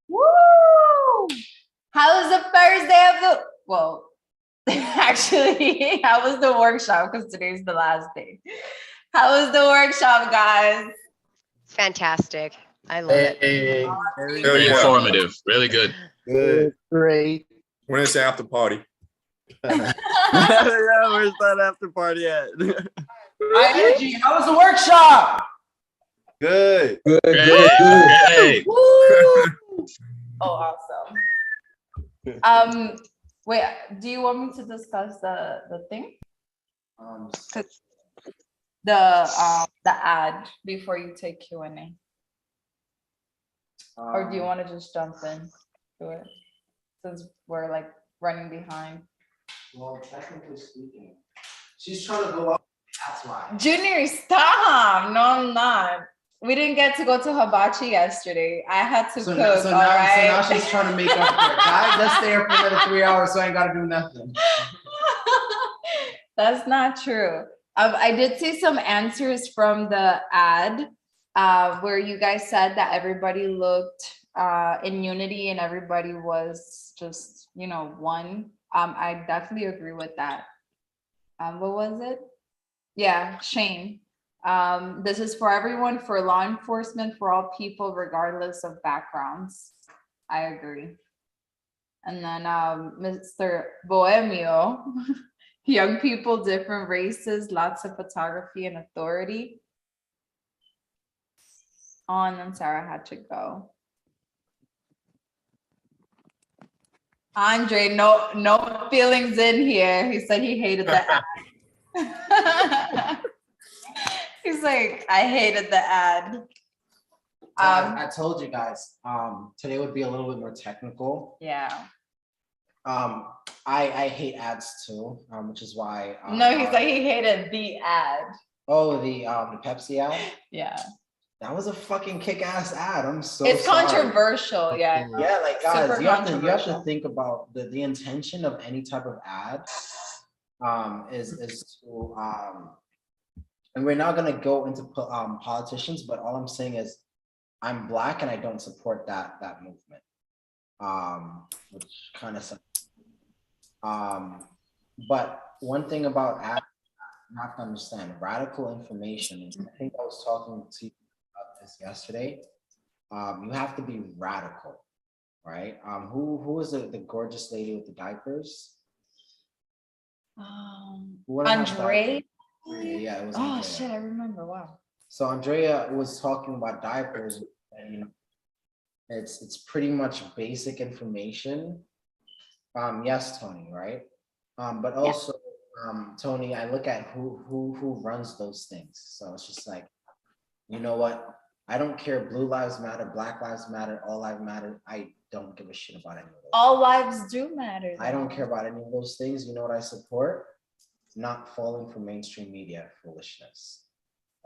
Woo! How was the first day of the, well, actually, how was the workshop? Because today's the last day. How was the workshop, guys? Fantastic. I love it. Very informative. Really good. Good. Great. When is the after party? Yeah, where's that after party at? High energy. How was the workshop? Good. Good, Hey. Woo! Oh, awesome. Wait, do you want me to discuss the thing? The ad before you take Q&A? Or do you want to just jump in to it? Since we're like running behind. Well, technically speaking, she's trying to go up. That's why. Junior, stop. No, I'm not. We didn't get to go to hibachi yesterday. I had to cook, all right? So now she's trying to make up for it. Guys, let's stay here for another 3 hours so I ain't got to do nothing. That's not true. I did see some answers from the ad where you guys said that everybody looked in unity and everybody was just, you know, one. I definitely agree with that. What was it? Yeah, Shane. This is for everyone, for law enforcement, for all people, regardless of backgrounds. I agree. And then Mr. Bohemio, young people, different races, lots of photography and authority. Oh, and then Sarah had to go. Andre, no feelings in here. He said he hated the ad. He's like, I hated the ad. I told you guys, today would be a little bit more technical. Yeah. I hate ads too, which is why. No, he's like, he hated the ad. Oh, the Pepsi ad? Yeah. That was a fucking kick-ass ad. I'm so It's sorry. controversial, yeah. Yeah, like guys, Super you have to controversial. think about the intention of any type of ad is to and we're not gonna go into politicians, but all I'm saying is I'm Black and I don't support that movement. Which kind of sucks. But one thing about ads you have to understand, radical information, and I think I was talking to you about this yesterday. You have to be radical, right? Who is the gorgeous lady with the diapers? Andre? Yeah, it was. Oh Andrea. shit, I remember. Wow. So Andrea was talking about diapers, and you know, it's pretty much basic information. Yes, Tony, right? But also, Tony, I look at who runs those things. So it's just like, you know what? I don't care. Blue lives matter, Black lives matter, all lives matter. I don't give a shit about any of those. All lives do matter. I don't care about any of those things. You know what I support? Not falling for mainstream media foolishness.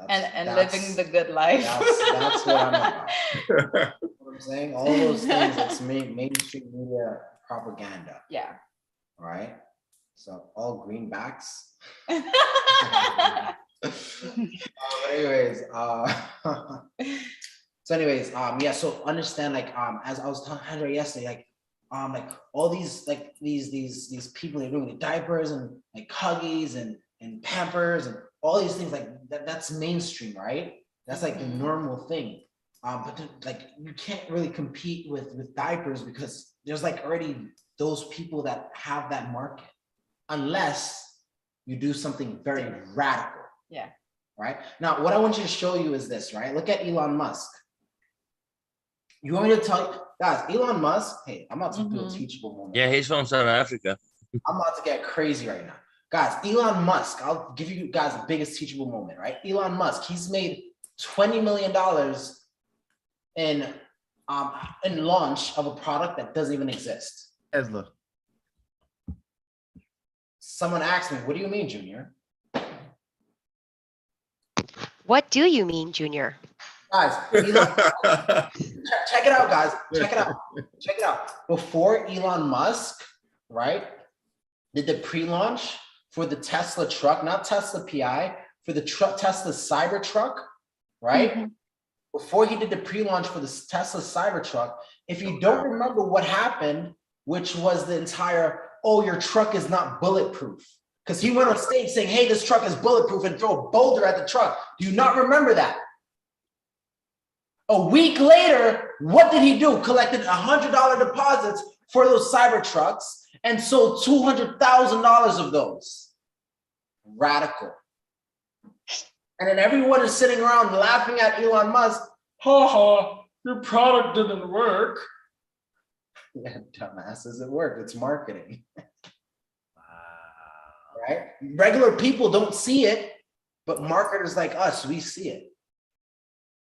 And living the good life. That's what I'm about. You know what I'm saying? All those things, it's mainstream media propaganda. Yeah. All right. So all greenbacks. But anyways, yeah, so understand, like, as I was telling Andrea yesterday, like all these, like, these people, they're doing the diapers and like Huggies and Pampers and all these things, like that's mainstream, right? That's like the normal thing. But like, you can't really compete with diapers because there's like already those people that have that market, unless you do something very radical. Yeah. Right? Now, what I want you to show you is this, right? Look at Elon Musk. You want me to tell you, guys, Elon Musk, hey, I'm about to do a teachable moment. Yeah, he's from South Africa. I'm about to get crazy right now. Guys, Elon Musk, I'll give you guys the biggest teachable moment, right? Elon Musk, he's made $20 million in launch of a product that doesn't even exist. Tesla. Someone asked me, what do you mean, Junior? What do you mean, Junior? Guys, Elon, check it out, guys. Check it out. Check it out. Before Elon Musk, right, did the pre-launch for the Tesla truck, not Tesla PI, for the Tesla Cybertruck, right? Before he did the pre-launch for the Tesla Cybertruck, if you don't remember what happened, which was the entire, oh, your truck is not bulletproof. Because he went on stage saying, hey, this truck is bulletproof, and throw a boulder at the truck. Do you not remember that? A week later, what did he do? Collected $100 deposits for those Cybertrucks and sold $200,000 of those. Radical. And then everyone is sitting around laughing at Elon Musk. Ha ha, your product didn't work. Yeah, dumbasses, it worked. It's marketing. Right? Regular people don't see it, but marketers like us, we see it.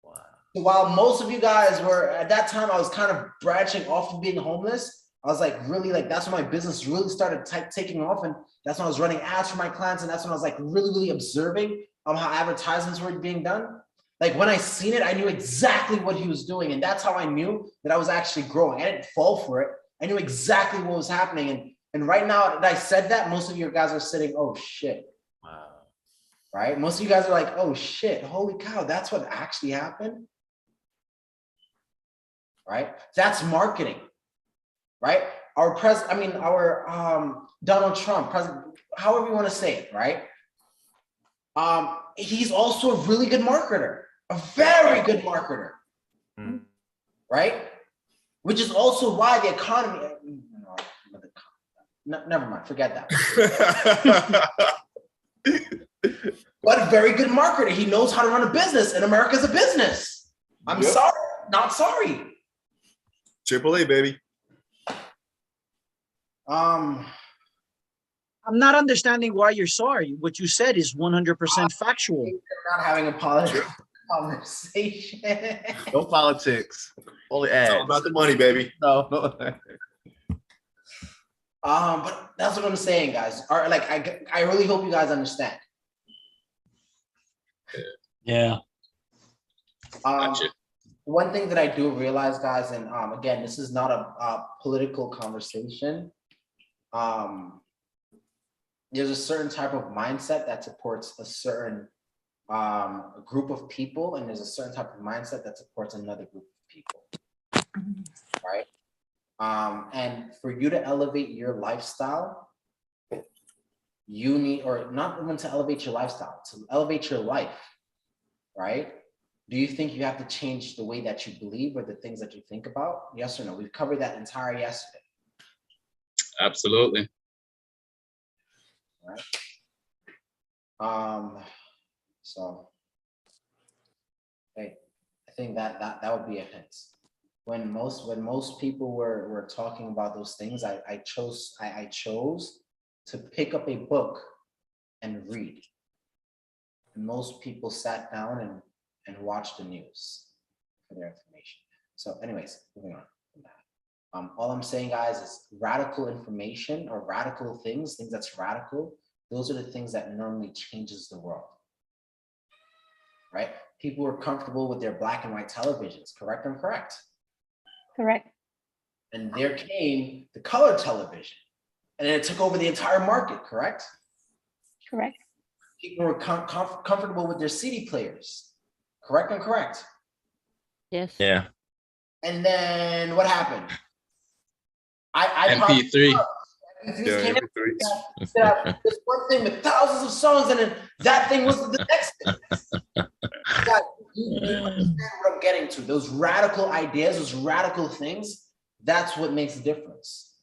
Wow. So while most of you guys were, at that time, I was kind of branching off of being homeless. I was like, really, like, that's when my business really started taking off. And that's when I was running ads for my clients. And that's when I was like really observing how advertisements were being done. Like when I seen it, I knew exactly what he was doing. And that's how I knew that I was actually growing. I didn't fall for it. I knew exactly what was happening. And right now that I said that, most of you guys are sitting, oh shit. Wow. Right? Most of you guys are like, oh shit, holy cow, that's what actually happened. Right? That's marketing. Right? Our Donald Trump, president, however you want to say it, right? He's also a really good marketer, a very good marketer. Right? Which is also why the economy, never mind, forget that. But a very good marketer. He knows how to run a business, and America's a business. I'm sorry, not sorry. Triple A, baby. I'm not understanding why you're sorry. What you said is 100% factual. We're not having a political conversation. No politics. Only It's all ads. about the money, baby. No. But that's what I'm saying, guys. I really hope you guys understand. Yeah. Gotcha. One thing that I do realize, guys, and again, this is not a political conversation. There's a certain type of mindset that supports a certain group of people, and there's a certain type of mindset that supports another group of people, right? And for you to elevate your lifestyle, you need, or not even to elevate your lifestyle, to elevate your life, right? Do you think you have to change the way that you believe or the things that you think about? Yes or no? We've covered that entire yesterday. Absolutely. Right. So, hey, I think that would be a hint. When most people were talking about those things, I chose to pick up a book and read. And most people sat down and watched the news for their information. So anyways, moving on from that. All I'm saying, guys, is radical information or radical things that's radical, those are the things that normally changes the world, right? People are comfortable with their black and white televisions, correct or incorrect? Correct. And there came the color television, and it took over the entire market, correct? Correct. People were comfortable with their CD players, correct and correct. Yes. Yeah. And then what happened? I MP3. Yeah, came MP3s. this one thing with thousands of songs, and then that thing was the next thing. Guys, you understand what I'm getting to. Those radical ideas, those radical things, that's what makes a difference,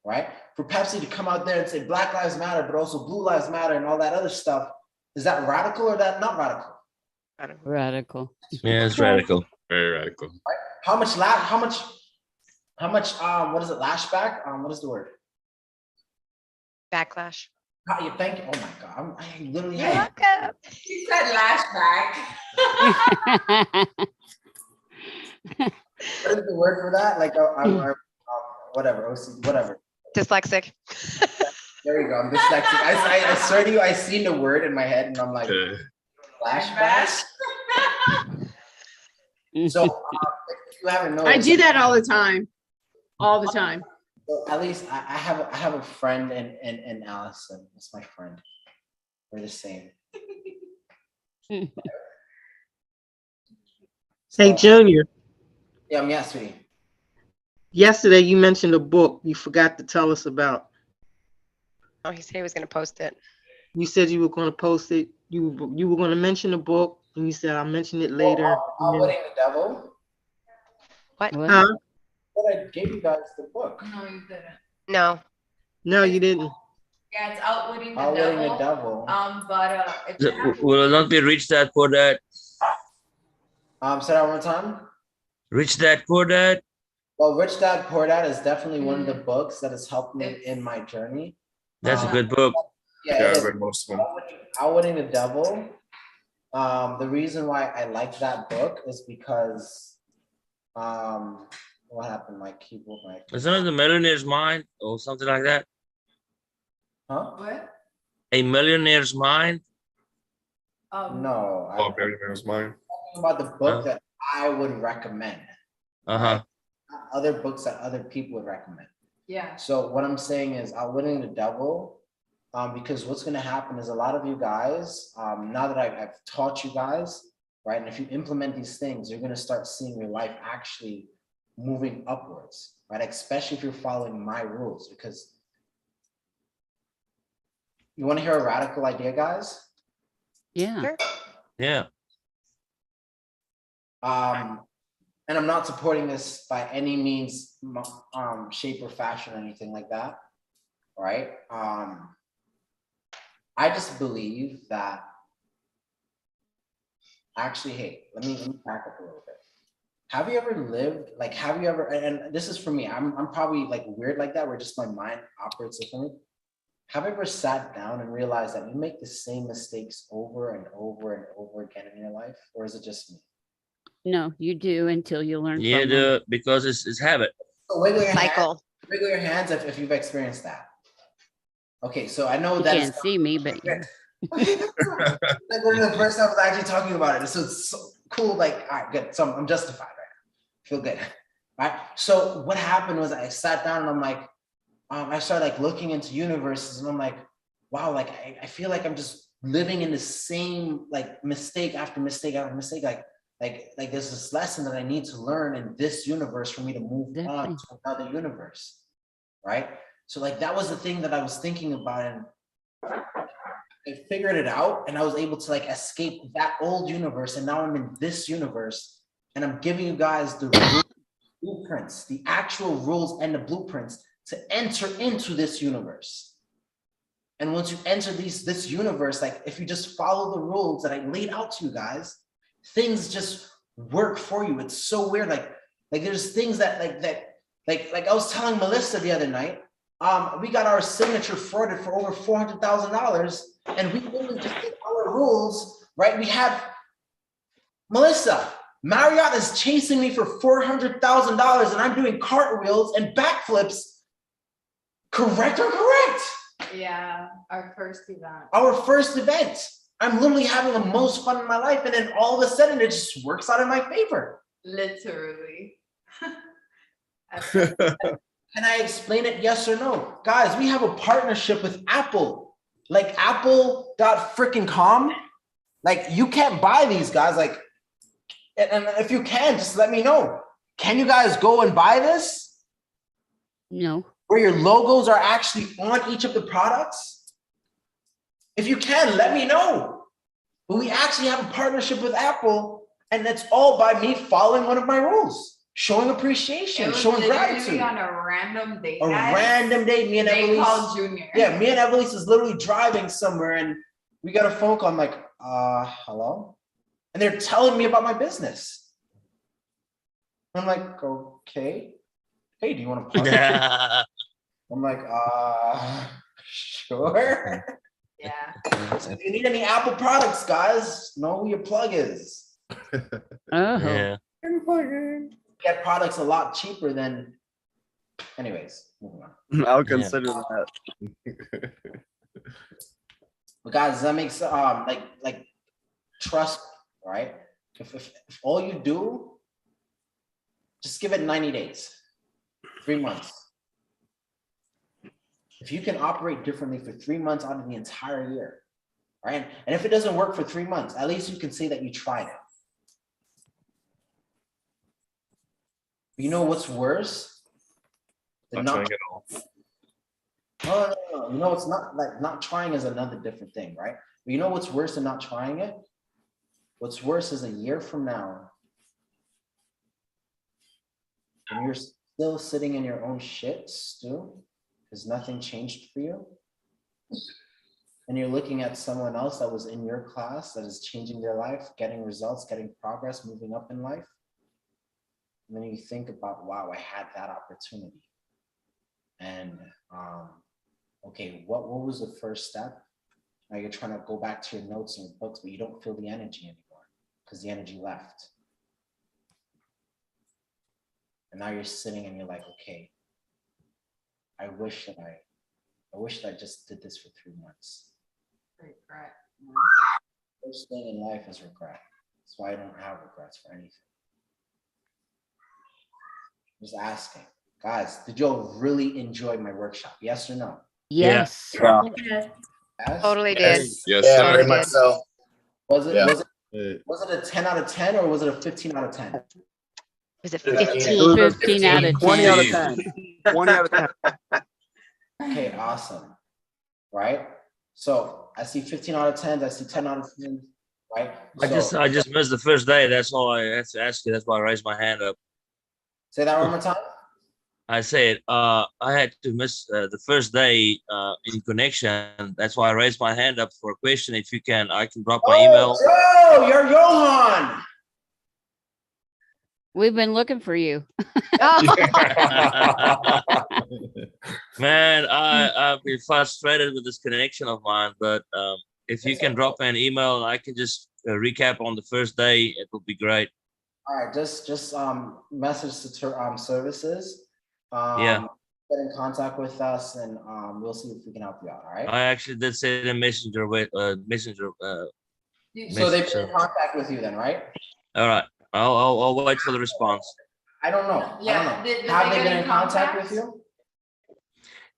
right? For Pepsi to come out there and say Black Lives Matter, but also Blue Lives Matter and all that other stuff, is that radical or that not radical? Radical. Yeah, it's radical. Very radical. How much, what is it, lashback? What is the word? Backlash. Yeah, thank you. Oh my God, I literally You're had. welcome. He said lashback. What is the word for that? Like, whatever, OC, whatever. Dyslexic. There you go. I'm dyslexic. I swear to you, I seen the word in my head, and I'm like, flashbacks. So, if you haven't noticed, I do that all the time. All the time. so at least I have a friend in Allison. That's my friend. We're the same. Hey, So, Junior, yeah, sweetie. yesterday you mentioned a book you forgot to tell us about. Oh, he said he was going to post it. You said you were going to post it. You were going to mention a book, and you said I'll mention it later. Outwitting the Devil. What? Huh? But I gave you guys the book. No, you didn't. No. No, you didn't. Yeah, it's outwitting the Outwitting the devil. Devil. But if you have Will not be rich dad poor dad. Say that one more time. Rich dad poor dad. Well, Rich Dad Poor Dad is definitely one of the books that has helped me in my journey. That's a good book. Yeah, Yeah, it I is. read most of them. Outwitting the Devil. The reason why I like that book is because what happened? My keyboard, Isn't it the millionaire's mind or something like that? huh? what? A millionaire's mind. No, Oh, I'm Barry Mills mine. talking about the book that I would recommend. Uh-huh. Not other books that other people would recommend. Yeah. So what I'm saying is Outwitting the Devil, because what's going to happen is a lot of you guys, now that I've taught you guys, right? And if you implement these things, you're going to start seeing your life actually moving upwards, right? Especially if you're following my rules, because you want to hear a radical idea, guys? Yeah. Sure. Yeah. And I'm not supporting this by any means, shape or fashion or anything like that, right? I just believe that, actually, hey, let me back up a little bit. Have you ever lived, like, have you ever, and this is for me, I'm probably like weird like that, where just my mind operates differently. Have you ever sat down and realized that you make the same mistakes over and over and over again in your life? Or is it just me? No, you do until you learn Yeah, from them. because it's habit. So wiggle your hands, Cycle. wiggle your hands if you've experienced that. Okay, so I know You that can't see me, but yeah. like one of the first time I was actually talking about it. So it's so cool. Like, all right, good. So I'm justified right now. Feel good. Right. So what happened was I sat down and I'm like, I started like looking into universes and I'm like, wow, like I feel like I'm just living in the same like mistake after mistake after mistake. Like there's this lesson that I need to learn in this universe for me to move on Exactly. to another universe. Right. So like that was the thing that I was thinking about, and I figured it out, and I was able to like escape that old universe, and now I'm in this universe, and I'm giving you guys the blueprints, the actual rules and the blueprints to enter into this universe. And once you enter this universe, like if you just follow the rules that I laid out to you guys, things just work for you. It's so weird. Like there's things that like I was telling Melissa the other night. We got our signature frauded for over $400,000, and we only just did our rules, right? We had Melissa, Marriott is chasing me for $400,000, and I'm doing cartwheels and backflips. Correct or correct? Yeah, our first event. Our first event. I'm literally having the most fun in my life, and then all of a sudden it just works out in my favor. Literally. Can I explain it? Yes or no? Guys, we have a partnership with Apple. Like apple.freaking.com. Like you can't buy these guys. Like, and if you can, just let me know. Can you guys go and buy this? No. Where your logos are actually on each of the products? If you can, let me know. But we actually have a partnership with Apple, and that's all by me following one of my rules, showing appreciation, It was showing literally gratitude. on a random day. A guys. random day, me and They Evelise. called Junior. Yeah, me and Evelise is literally driving somewhere, and we got a phone call. I'm like, hello? And they're telling me about my business. I'm like, okay. Hey, do you want to partner? I'm like, sure. Yeah. If you need any Apple products, guys, know who your plug is. Oh. Yeah. Get products a lot cheaper than. Anyways, moving on. I'll consider that. But guys, that makes like trust me, right? If all you do, just give it 90 days, 3 months. If you can operate differently for 3 months out of the entire year, right? And if it doesn't work for 3 months, at least you can say that you tried it. You know what's worse? Not trying at all. No. You know, it's not like not trying is another different thing, right? But you know what's worse than not trying it? What's worse is a year from now, and you're still sitting in your own shit still, because nothing changed for you. And you're looking at someone else that was in your class that is changing their life, getting results, getting progress, moving up in life. And then you think about, wow, I had that opportunity. And okay, what was the first step? Now you're trying to go back to your notes and your books, but you don't feel the energy anymore because the energy left. And now you're sitting and you're like, okay, I wish that I just did this for 3 months. Regret. First thing in life is regret. That's why I don't have regrets for anything. Just asking. Guys, did y'all really enjoy my workshop? Yes or no? Yes. Yes? Totally did. Yes, Yeah, sir. very much so. Was it Yeah. was it a 10 out of 10 or was it a 15 out of 10? Was it 15? 15? 15 out of 20 out of 10. 10. 20 out of 10. Okay, awesome. Right? So I see 15 out of 10, I see 10 out of 10, right? I just missed the first day. That's all I had to ask you. That's why I raised my hand up. Say that one more time. I said I had to miss the first day in connection. That's why I raised my hand up for a question. If you can, I can drop my email. Oh, you're Johan. We've been looking for you. Man, I've been frustrated with this connection of mine, but if you can drop me an email and I can just recap on the first day, it would be great. All right, just message to services. Yeah. Get in contact with us and we'll see if we can help you out. All right. I actually did send a messenger with messenger. So they've been in contact with you then, right? All right. I'll wait for the response. I don't know. Yeah, I don't know. did Have they they get been in in contact contact? with you?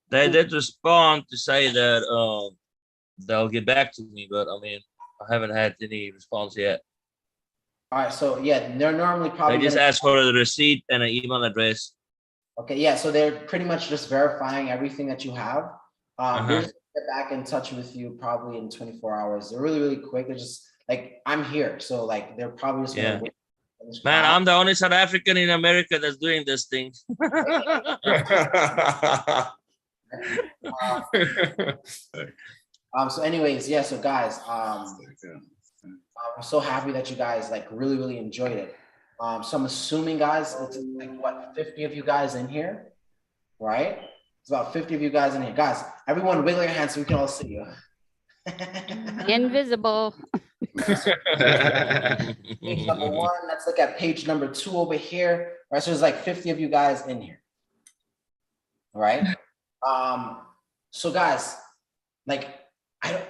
They did respond to say that they'll get back to me, but I mean, I haven't had any response yet. All right, so yeah, they're normally probably They just asked for the receipt and an email address. okay, yeah, so they're pretty much just verifying everything that you have. They're just gonna get back in touch with you probably in 24 hours. They're really, really quick. They're just like, I'm here. So like, they're probably just gonna wait. Man, I'm the only South African in America that's doing this thing. So anyways, yeah, so guys, I'm so happy that you guys like really, really enjoyed it. So I'm assuming, guys, it's like what, 50 of you guys in here, right? It's about 50 of you guys in here. Guys, everyone wiggle your hands so we can all see you. Invisible. Page number 1, let's look at page number 2 over here. Right, so there's like 50 of you guys in here. All right. So guys, like, I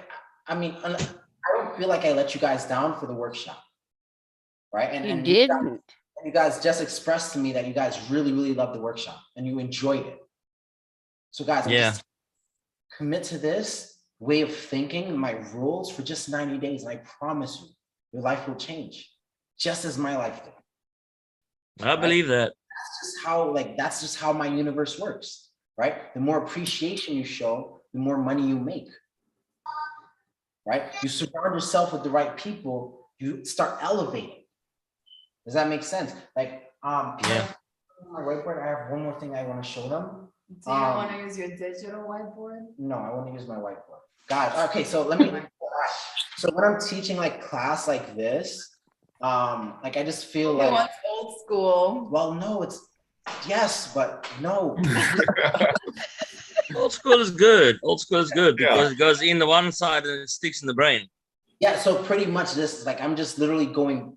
don't feel like I let you guys down for the workshop. Right. And you didn't. you guys just expressed to me that you guys really, really loved the workshop and you enjoyed it. So guys, I'm Yeah. just commit to this way of thinking, my rules for just 90 days. And I promise you, your life will change just as my life did. I believe that. That's just how my universe works, right? The more appreciation you show, the more money you make, right? You surround yourself with the right people, you start elevating. Does that make sense? Like, Yeah. my whiteboard, I have one more thing I want to show them. Do you want to use your digital whiteboard? No, I want to use my whiteboard. Guys, okay, so let me, so when I'm teaching like class like this, like I just feel He like, wants old school. well, no, it's, yes, but no. Old school is good. Old school is good Yeah. because it goes in the one side and it sticks in the brain. Yeah, so pretty much this is like, I'm just literally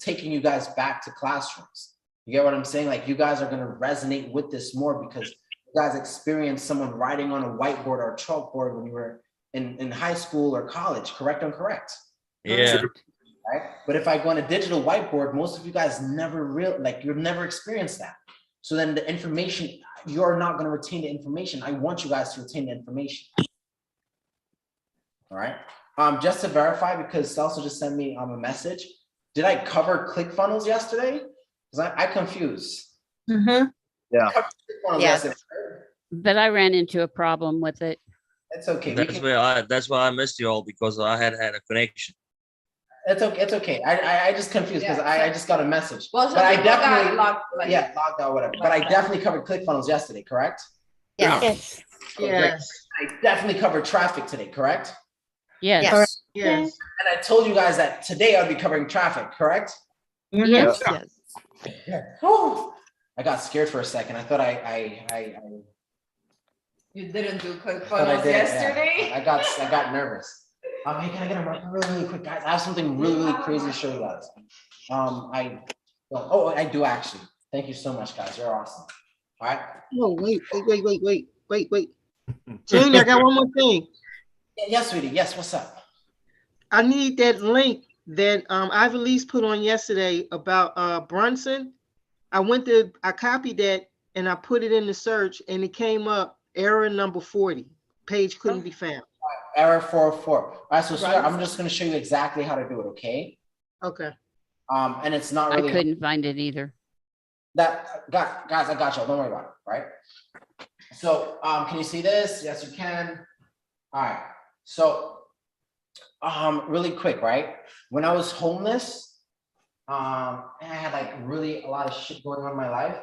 taking you guys back to classrooms. You get what I'm saying? Like you guys are gonna resonate with this more because you guys experienced someone writing on a whiteboard or a chalkboard when you were in high school or college, correct or incorrect? Yeah. Right? But if I go on a digital whiteboard, most of you guys you've never experienced that. So then the information, you're not gonna retain the information. I want you guys to retain the information. All right. Just to verify, because Celso just sent me a message. Did I cover ClickFunnels yesterday? Because I confused. Mm-hmm. Yeah. ClickFunnels Yes. yesterday. But I ran into a problem with it. It's okay. We can- That's why I missed you all because I had a connection. It's okay. It's okay. I just confused because Yeah, I just got a message. Well, But I people got definitely, locked, like- yeah, logged out, whatever. But I definitely covered ClickFunnels yesterday, correct? Yes. Yes. Okay, great. Yes. I definitely covered traffic today, correct? Yes. Yes. Yes. And I told you guys that today I'd be covering traffic, correct? Yes. Yes. Whew. I got scared for a second. I thought I You didn't do thought I ClickFunnels did, yeah. yesterday? I got nervous. Hey, can I get a marker really quick, guys? I have something really crazy to show you guys. I do actually. Thank you so much, guys. You're awesome. All right. Oh, wait. Junior, I got one more thing. Yes, sweetie. Yes. What's up? I need that link that Ivy Lee's put on yesterday about Brunson. I copied that and I put it in the search and it came up error number 40. Page couldn't be found. Error 404. All right. So, sir, I'm just going to show you exactly how to do it. Okay. Okay. And it's not I really couldn't find it either. guys, I got you. Don't worry about it. Right. So, can you see this? Yes, you can. All right. So, really quick, right? When I was homeless, and I had like really a lot of shit going on in my life.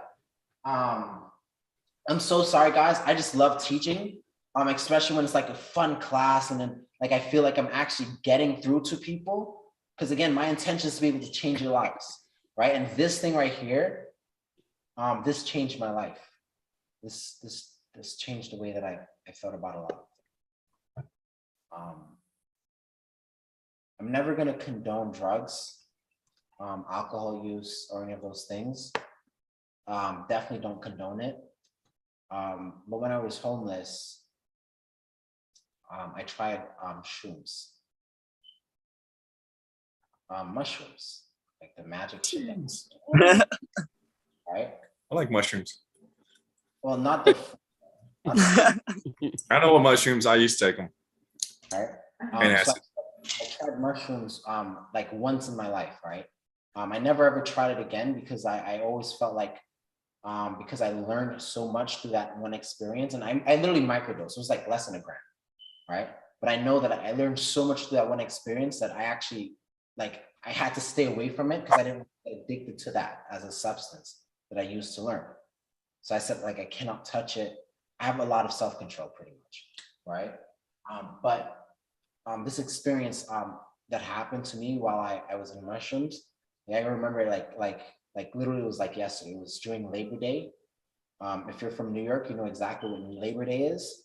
I'm so sorry, guys. I just love teaching, especially when it's like a fun class, and then like I feel like I'm actually getting through to people. Because again, my intention is to be able to change your lives, right? And this thing right here, this changed my life. This changed the way that I thought about a lot. I'm never going to condone drugs, alcohol use, or any of those things. Definitely don't condone it. But when I was homeless, I tried shrooms, mushrooms, like the magic chickens, right? I like mushrooms. Well, not the, I know what mushrooms. I used to take them. right? And So acid. I tried mushrooms like once in my life, right? I never ever tried it again because I always felt like because I learned so much through that one experience, and I literally microdosed. It was like less than a gram, right? But I know that I learned so much through that one experience that I actually like I had to stay away from it because I didn't get addicted to that as a substance that I used to learn. So I said like I cannot touch it. I have a lot of self-control pretty much, right? But this experience that happened to me while I was in mushrooms, I remember like literally it was like yesterday. It was during Labor Day. If you're from New York, you know exactly what Labor Day is.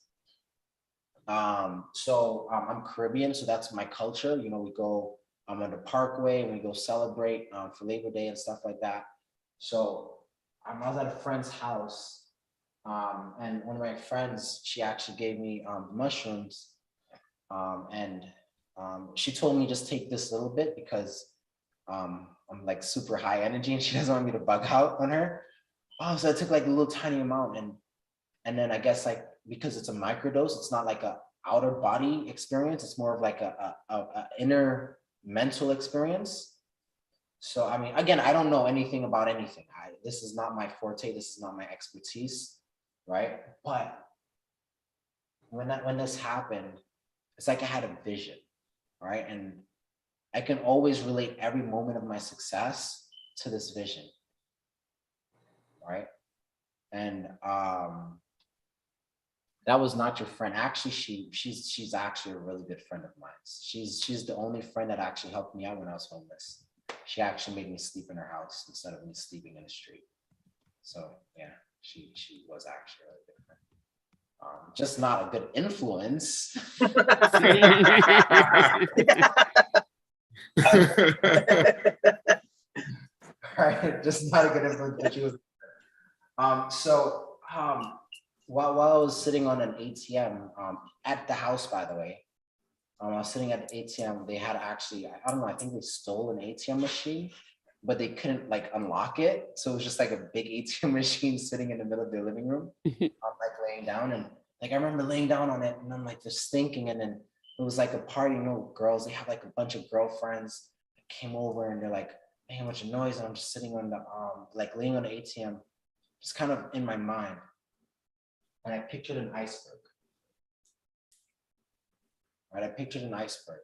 So I'm Caribbean, so that's my culture. You know, we go on the Parkway and we go celebrate for Labor Day and stuff like that. So I was at a friend's house, and one of my friends, she actually gave me mushrooms, and she told me just take this little bit because I'm like super high energy and she doesn't want me to bug out on her. Oh, so I took like a little tiny amount, and then I guess like because it's a microdose, it's not like a outer body experience, it's more of like a inner mental experience. So, I mean, again, I don't know anything about anything. This is not my forte, this is not my expertise, right? But when this happened, it's like I had a vision, right? And I can always relate every moment of my success to this vision, right? And that was not your friend. Actually, she's actually a really good friend of mine. She's the only friend that actually helped me out when I was homeless. She actually made me sleep in her house instead of me sleeping in the street. So yeah, she was actually a really good friend. Just not a good influence. Right, just not a good influence, but she was. While I was sitting on an ATM at the house, by the way, I was sitting at the ATM. They had actually, I don't know, I think they stole an ATM machine, but they couldn't like unlock it. So it was just like a big ATM machine sitting in the middle of their living room. I'm like laying down, and like I remember laying down on it, and I'm like just thinking, and then it was like a party, girls, they have like a bunch of girlfriends that came over, and they're like making a bunch of noise, and I'm just sitting on the like laying on the ATM, just kind of in my mind. And I pictured an iceberg. Right, I pictured an iceberg.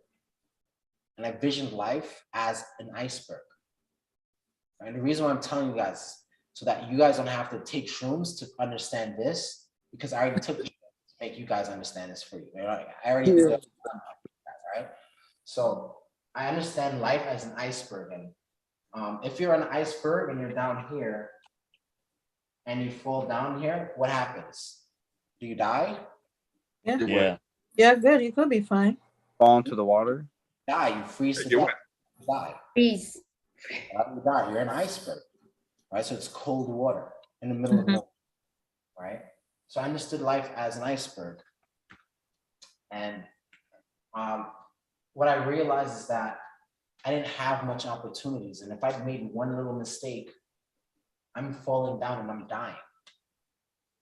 And I visioned life as an iceberg. And the reason why I'm telling you guys, so that you guys don't have to take shrooms to understand this, because I already took the shrooms to make you guys understand this for you. I already did it, right? So I understand life as an iceberg. And if you're an iceberg and you're down here and you fall down here, what happens? Do you die? Yeah. Yeah, good. You could be fine. Fall into the water. Die, you freeze to You death. You die. Please. You die. You're an iceberg, right? So it's cold water in the middle of nowhere, right? So I understood life as an iceberg, and what I realized is that I didn't have much opportunities, and if I'd made one little mistake, I'm falling down and I'm dying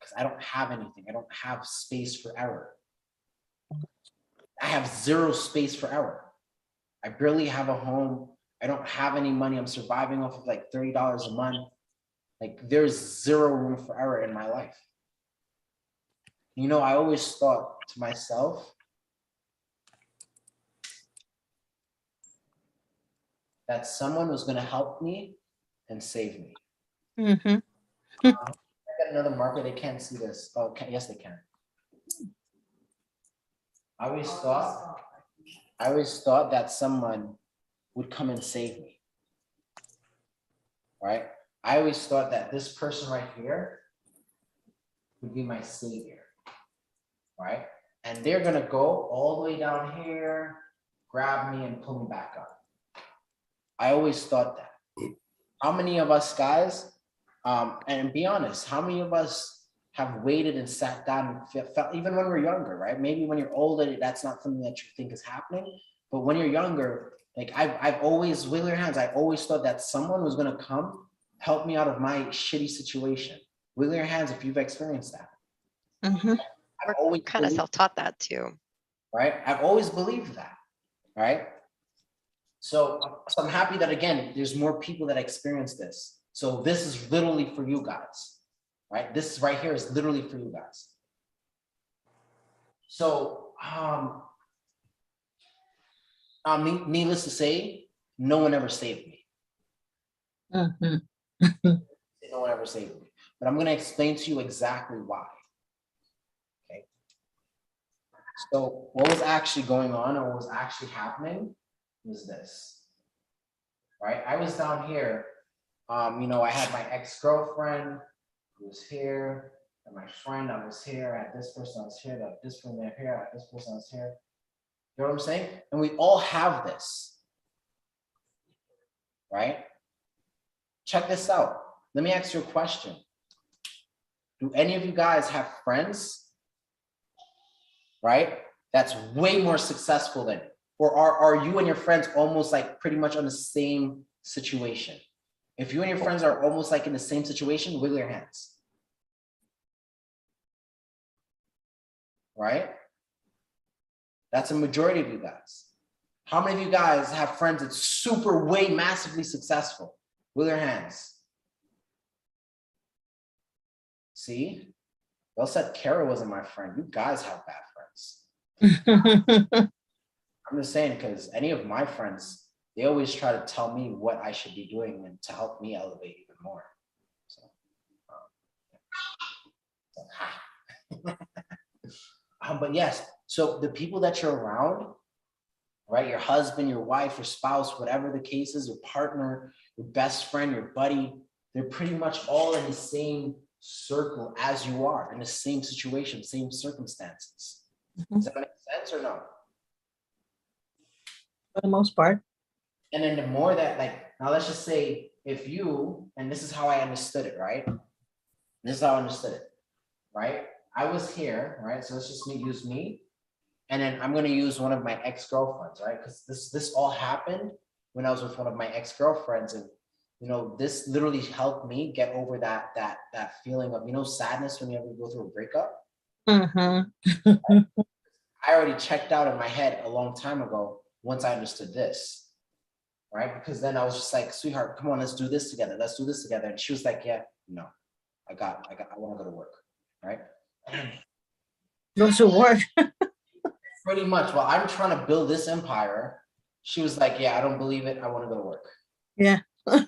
because I don't have anything. I don't have space for error. I have zero space for error. I barely have a home. I don't have any money. I'm surviving off of like $30 a month. Like there's zero room for error in my life. I always thought to myself, that someone was going to help me and save me. Mm-hmm. I got another marker. They can't see this. Oh, yes, they can. I always thought that someone would come and save me. Right? I always thought that this person right here would be my savior. Right? And they're going to go all the way down here, grab me and pull me back up. I always thought that. How many of us guys, and be honest, how many of us have waited and sat down and felt, even when we're younger, right? Maybe when you're older, that's not something that you think is happening. But when you're younger, like I've always, wiggle your hands, I always thought that someone was gonna come help me out of my shitty situation. Wiggle your hands if you've experienced that. Mm-hmm. I've always Kind of believed- self-taught that too. right? I've always believed that, right? So I'm happy that, again, there's more people that experience this. So this is literally for you guys, right? This right here is literally for you guys. So needless to say, no one ever saved me. Mm-hmm. No one ever saved me. But I'm going to explain to you exactly why. Okay. So what was actually going on, or what was actually happening, was this, right? I was down here, I had my ex-girlfriend who was here, and my friend, I was here, I had this person, I was here, I had this person here, I had this person, I was here. You know what I'm saying? And we all have this, right? Check this out. Let me ask you a question. Do any of you guys have friends, right, that's way more successful than you? Or are you and your friends almost like pretty much on the same situation? If you and your friends are almost like in the same situation, wiggle your hands. right? That's a majority of you guys. How many of you guys have friends that's super way massively successful? With your hands. See? Y'all said Kara wasn't my friend. You guys have bad friends. I'm just saying, because any of my friends, they always try to tell me what I should be doing and to help me elevate even more. So, but yes, so the people that you're around, right? Your husband, your wife, your spouse, whatever the case is, your partner, your best friend, your buddy, they're pretty much all in the same circle as you are, in the same situation, same circumstances. Does that make sense or no? For the most part. And then the more that, like, now let's just say if you, and this is how I understood it, right? This is how I understood it, right? I was here, right? So let's just use me. And then I'm gonna use one of my ex-girlfriends, right? Because this all happened when I was with one of my ex-girlfriends. And you know, this literally helped me get over that feeling of, you know, sadness when you ever go through a breakup. I already checked out in my head a long time ago once I understood this, right? Because then I was just like, sweetheart, come on, let's do this together. Let's do this together. And she was like, yeah, no, I want to go to work, right? Those who work. Pretty much, while I'm trying to build this empire, she was like, yeah, I don't believe it. I want to go to work. Yeah. But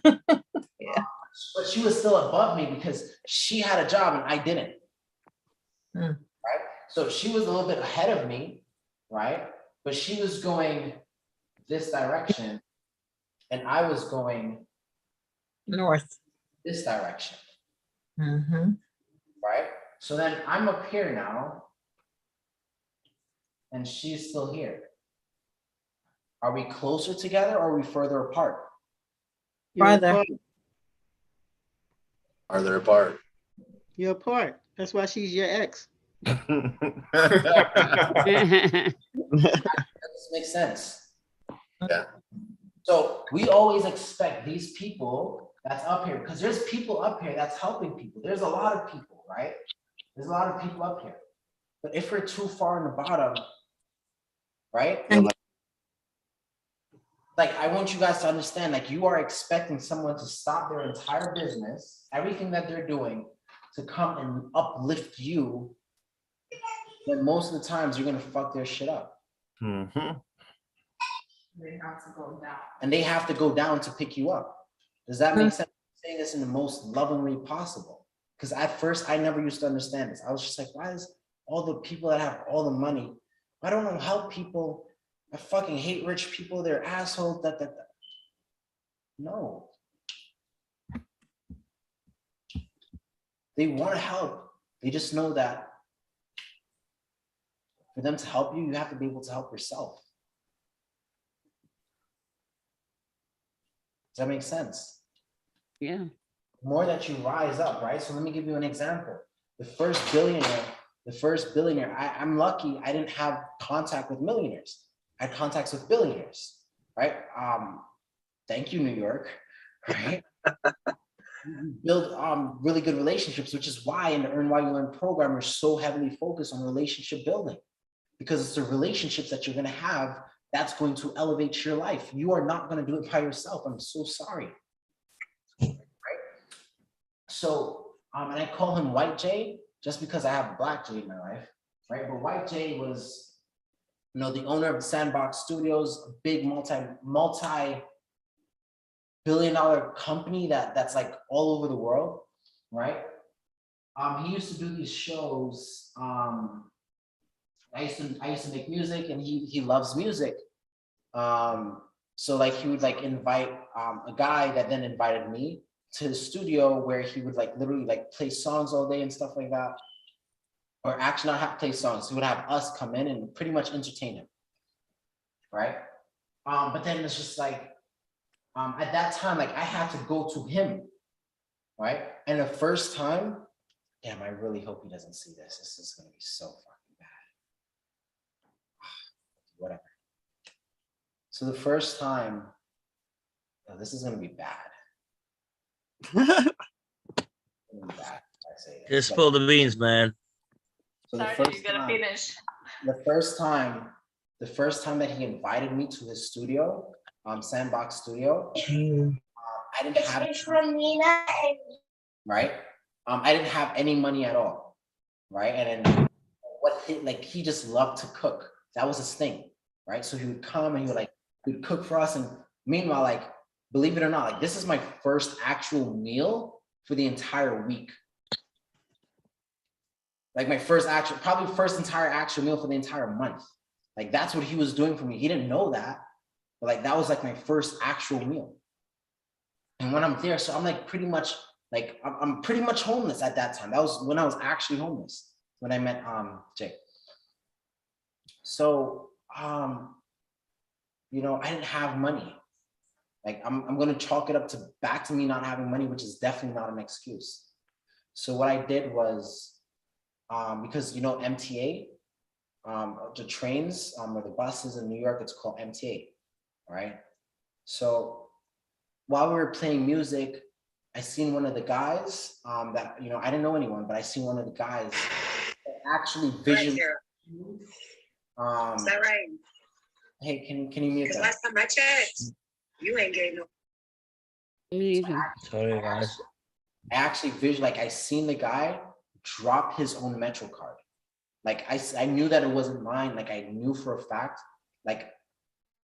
she was still above me because she had a job and I didn't. Right? So she was a little bit ahead of me, right? But she was going this direction and I was going North. this direction. Mm-hmm. Right? So then I'm up here now and she's still here. Are we closer together or are we further apart? Farther. Farther apart. You're apart. That's why she's your ex. That makes sense. Yeah. So we always expect these people that's up here, because there's people up here that's helping people. There's a lot of people, right? There's a lot of people up here. But if we're too far in the bottom, right? Like, I want you guys to understand, like, you are expecting someone to stop their entire business, everything that they're doing, to come and uplift you. Then most of the times you're gonna fuck their shit up. They have to go down. And they have to go down to pick you up. Does that make sense? I'm saying this in the most loving way possible. Because at first I never used to understand this. I was just like, why is all the people that have all the money, why don't I help people? I fucking hate rich people, they're assholes, that. No. They want to help. They just know that for them to help you, you have to be able to help yourself. Does that make sense? Yeah. The more that you rise up, right? So let me give you an example. The first billionaire, I'm lucky I didn't have contact with millionaires. I had contacts with billionaires, right? Thank you, New York, right? Build really good relationships, which is why in the Earn While You Learn program, we're so heavily focused on relationship building, because it's the relationships that you're gonna have that's going to elevate your life. You are not gonna do it by yourself. I'm so sorry, right? So, and I call him White Jay just because I have a Black Jay in my life, right? But White Jay was, you know, the owner of the Sandbox Studios, a big multi-billion-dollar company that's like all over the world, right? He used to do these shows. I used to make music, and he loves music. So like he would like invite a guy that then invited me to the studio where he would like literally like play songs all day and stuff like that. Or actually not have to play songs. He would have us come in and pretty much entertain him, right? But then it's just like, at that time, like I had to go to him, right? And the first time, damn, I really hope he doesn't see this. This is gonna be so fucking bad. Whatever. So the first time, oh, this is gonna be bad. It's gonna be bad, I say that. Just spill the beans, man. So the first time that he invited me to his studio, Sandbox Studio, I didn't have right. I didn't have any money at all, right? And then he just loved to cook. That was his thing, right? So he would come and he would cook for us. And meanwhile, like, believe it or not, like, this is my first actual meal for the entire week. Like probably first entire actual meal for the entire month. Like, that's what he was doing for me. He didn't know that, but like, that was like my first actual meal. And when I'm there, so I'm like pretty much like, I'm pretty much homeless at that time. That was when I was actually homeless, when I met Jay. So, you know, I didn't have money. Like, I'm gonna chalk it up back to me not having money, which is definitely not an excuse. So what I did was, because, you know, MTA, the trains or the buses in New York, it's called MTA, right? So while we were playing music, I seen one of the guys that, you know, I didn't know anyone, but I seen one of the guys actually visually. Is that right? Hey, can you mute that? Last time I checked, you ain't getting no. Sorry, guys. I actually like, I seen the guy drop his own Metro card. Like, I knew that it wasn't mine. Like, I knew for a fact, like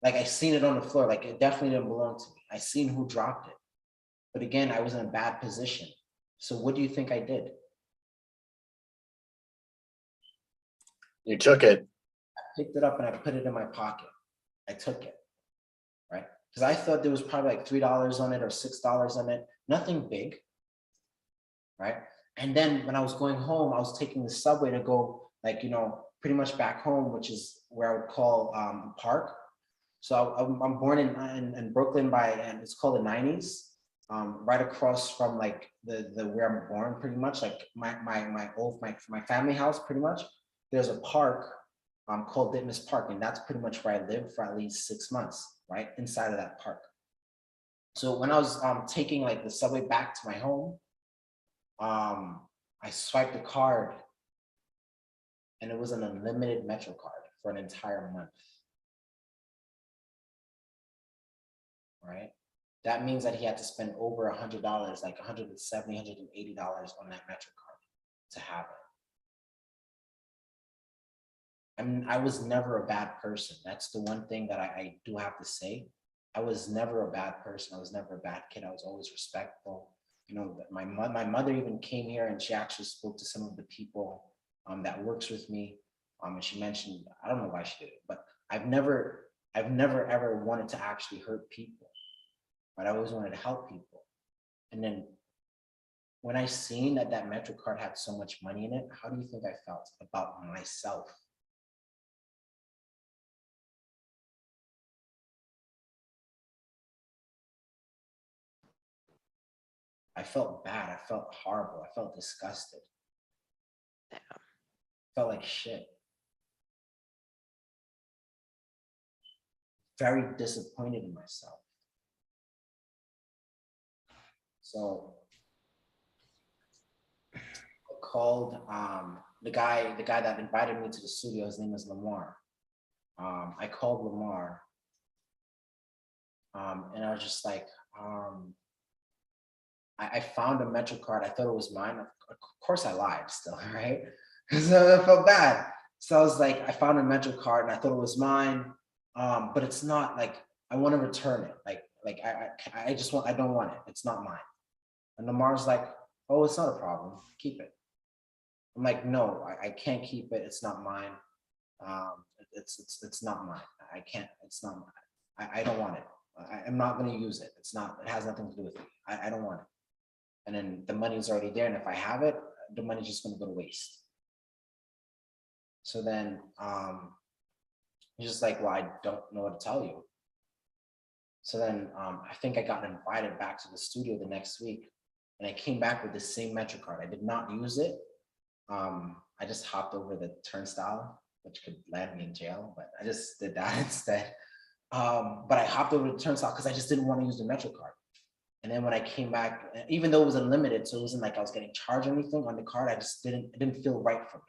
I seen it on the floor. Like, it definitely didn't belong to me. I seen who dropped it. But again, I was in a bad position. So what do you think I did? You took it. I picked it up and I put it in my pocket. I took it, right? Because I thought there was probably like $3 on it or $6 on it. Nothing big, right? And then when I was going home, I was taking the subway to go, like, you know, pretty much back home, which is where I would call Park. So I'm born in Brooklyn and it's called the 90s, right across from like the where I'm born, pretty much, like my family house, pretty much. There's a park called Ditmas Park, and that's pretty much where I lived for at least 6 months, right inside of that park. So when I was taking like the subway back to my home, I swiped the card, and it was an unlimited Metro card for an entire month. Right? That means that he had to spend over $100, like $170, $180 on that Metro card to have it. I mean, I was never a bad person. That's the one thing that I do have to say. I was never a bad person. I was never a bad kid. I was always respectful. You know, my mother even came here and she actually spoke to some of the people that works with me. And she mentioned, I don't know why she did it, but I've never ever wanted to actually hurt people. But I always wanted to help people. And then when I seen that Metro card had so much money in it, how do you think I felt about myself? I felt bad. I felt horrible. I felt disgusted. Yeah. Felt like shit. Very disappointed in myself. So I called the guy that invited me to the studio. His name is Lamar. I called Lamar, and I was just like, I found a Metro card. I thought it was mine. Of course, I lied still, right? So I felt bad. So I was like, I found a Metro card, and I thought it was mine, but it's not. Like, I want to return it. I just want. I don't want it. It's not mine. And Lamar's like, oh, it's not a problem. Keep it. I'm like, no, I can't keep it. It's not mine. It's not mine. I can't. It's not mine. I don't want it. I'm not going to use it. It's not. It has nothing to do with me. I don't want it. And then the money's already there, and if I have it, the money's just going to go to waste. So then he's just like, well, I don't know what to tell you. So then I think I got invited back to the studio the next week, and I came back with the same Metro card. I did not use it. I just hopped over the turnstile, which could land me in jail, but I just did that instead. But I hopped over the turnstile because I just didn't want to use the Metro card. And then when I came back, even though it was unlimited, so it wasn't like I was getting charged or anything on the card, it didn't feel right for me.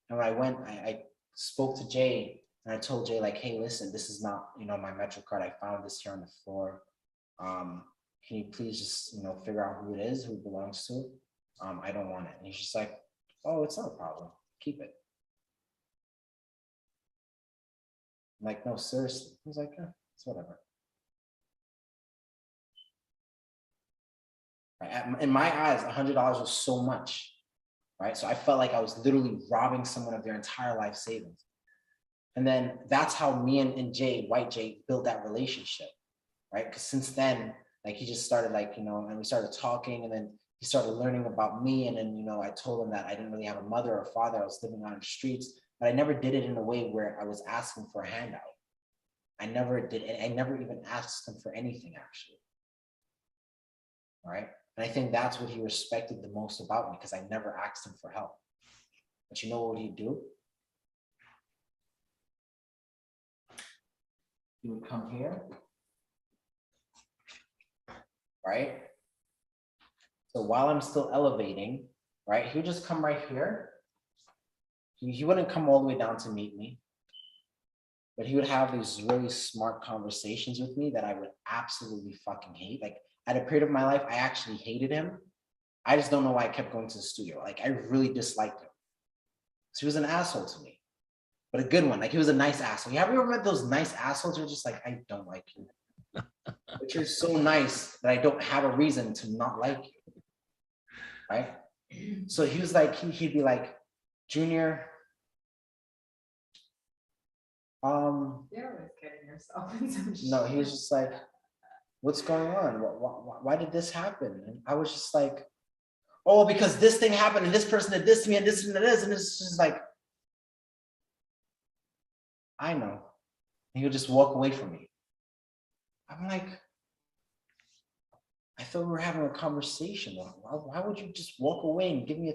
And when I went, I spoke to Jay and I told Jay like, hey, listen, this is not, you know, my Metro card. I found this here on the floor. Can you please just, you know, figure out who it is, who it belongs to? I don't want it. And he's just like, oh, it's not a problem. Keep it. I'm like, no, seriously. He's like, yeah, it's whatever. Right? In my eyes, $100 was so much, right? So I felt like I was literally robbing someone of their entire life savings. And then that's how me and Jay, White Jay, built that relationship, right? Because since then, like he just started like, you know, and we started talking, and then he started learning about me. And then, you know, I told him that I didn't really have a mother or father. I was living on the streets, but I never did it in a way where I was asking for a handout. I never did, and I never even asked him for anything, actually. All right. And I think that's what he respected the most about me, because I never asked him for help. But you know what he'd do? He would come here, right? So while I'm still elevating, right, he would just come right here. He wouldn't come all the way down to meet me, but he would have these really smart conversations with me that I would absolutely fucking hate. Like at a period of my life, I actually hated him. I just don't know why I kept going to the studio. Like I really disliked him. So he was an asshole to me, but a good one. Like he was a nice asshole. Have you ever met those nice assholes who are just like, I don't like you, but you're so nice that I don't have a reason to not like you, right? So he was like, he'd be like, Junior, You're always getting yourself in some shit. no, he was just like, what's going on? Why did this happen? And I was just like, oh, because this thing happened and this person did this to me and this and this, and it's just like, I know. And he would just walk away from me. I'm like, I thought we were having a conversation. Why would you just walk away and give me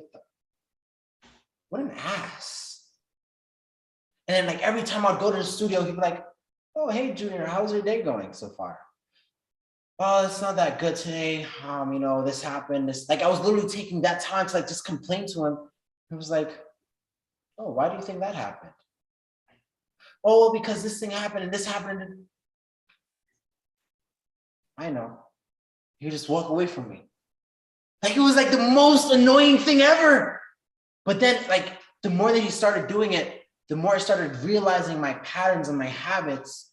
what an ass. And then like every time I'd go to the studio, he'd be like, oh, hey, Junior, how's your day going so far? Oh, it's not that good today. You know, this happened. This, like I was literally taking that time to like just complain to him. He was like, oh, why do you think that happened? Oh, well, because this thing happened and this happened. I know. He would just walk away from me. Like it was like the most annoying thing ever. But then like the more that he started doing it, the more I started realizing my patterns and my habits.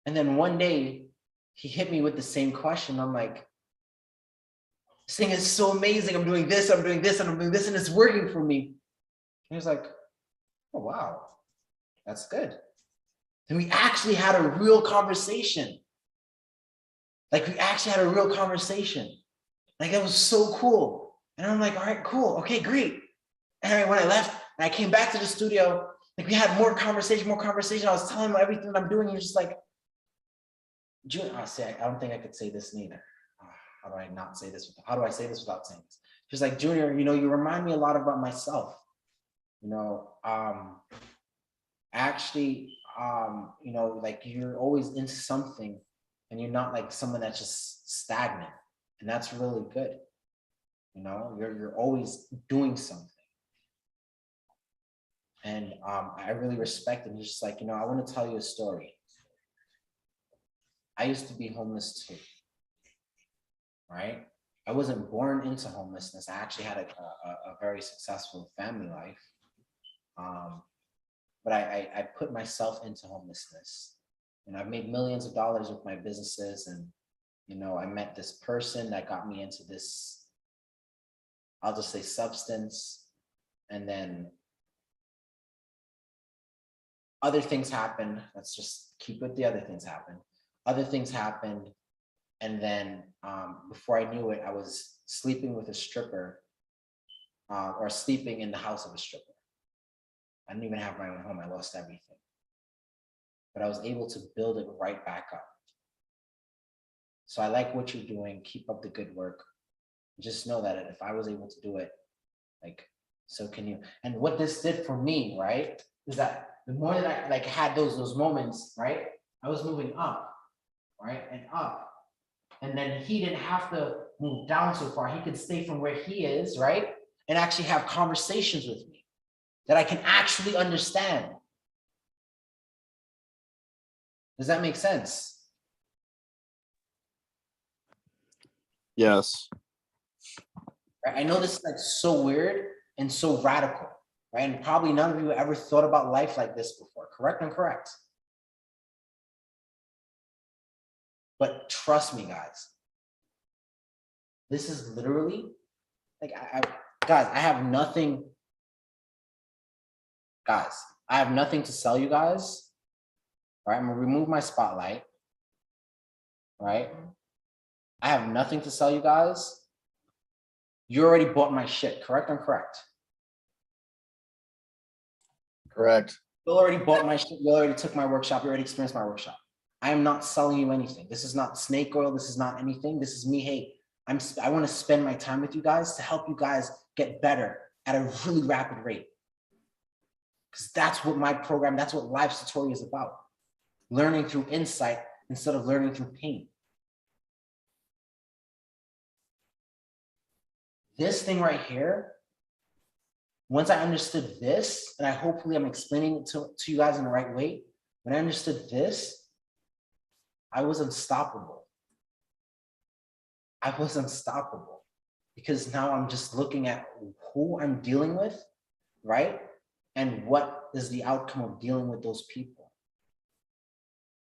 And then one day he hit me with the same question. I'm like, this thing is so amazing. I'm doing this, I'm doing this, and I'm doing this, and it's working for me. And he was like, oh, wow, that's good. And we actually had a real conversation. Like we actually had a real conversation. Like it was so cool. And I'm like, all right, cool. Okay, great. And when I left and I came back to the studio, like we had more conversation. I was telling him everything that I'm doing. He was just like, Junior, I don't think I could say this neither. How do I not say this? How do I say this without saying this? She's like, Junior, you know, you remind me a lot about myself. You know, actually, you know, like you're always into something and you're not like someone that's just stagnant. And that's really good. You know, you're always doing something. And I really respect him. He's just like, you know, I want to tell you a story. I used to be homeless too, right? I wasn't born into homelessness. I actually had a very successful family life. But I put myself into homelessness. And I've made millions of dollars with my businesses. And, you know, I met this person that got me into this, I'll just say substance. And then other things happened. Let's just keep it, the other things happened. Other things happened. And then before I knew it, I was sleeping with a stripper or sleeping in the house of a stripper. I didn't even have my own home. I lost everything. But I was able to build it right back up. So I like what you're doing. Keep up the good work. Just know that if I was able to do it, like, so can you. And what this did for me, right, is that the more that I like had those moments, right, I was moving up, right, and up. And then he didn't have to move down so far. He could stay from where he is, right, and actually have conversations with me. that I can actually understand. Does that make sense? Yes. Right? I know this is like so weird and so radical, right? And probably none of you ever thought about life like this before, correct and correct? But trust me, guys, this is literally like, guys, I have nothing. Guys, I have nothing to sell you guys. All right, I'm gonna remove my spotlight. Right? I have nothing to sell you guys. You already bought my shit, correct? I'm correct. Correct. You already bought my shit. You already took my workshop. You already experienced my workshop. I am not selling you anything. This is not snake oil. This is not anything. This is me. Hey, I want to spend my time with you guys to help you guys get better at a really rapid rate. Because that's what my program, that's what Live Satori is about. Learning through insight instead of learning through pain. This thing right here, once I understood this, and hopefully I'm explaining it to you guys in the right way, when I understood this, I was unstoppable. I was unstoppable because now I'm just looking at who I'm dealing with, right? And what is the outcome of dealing with those people?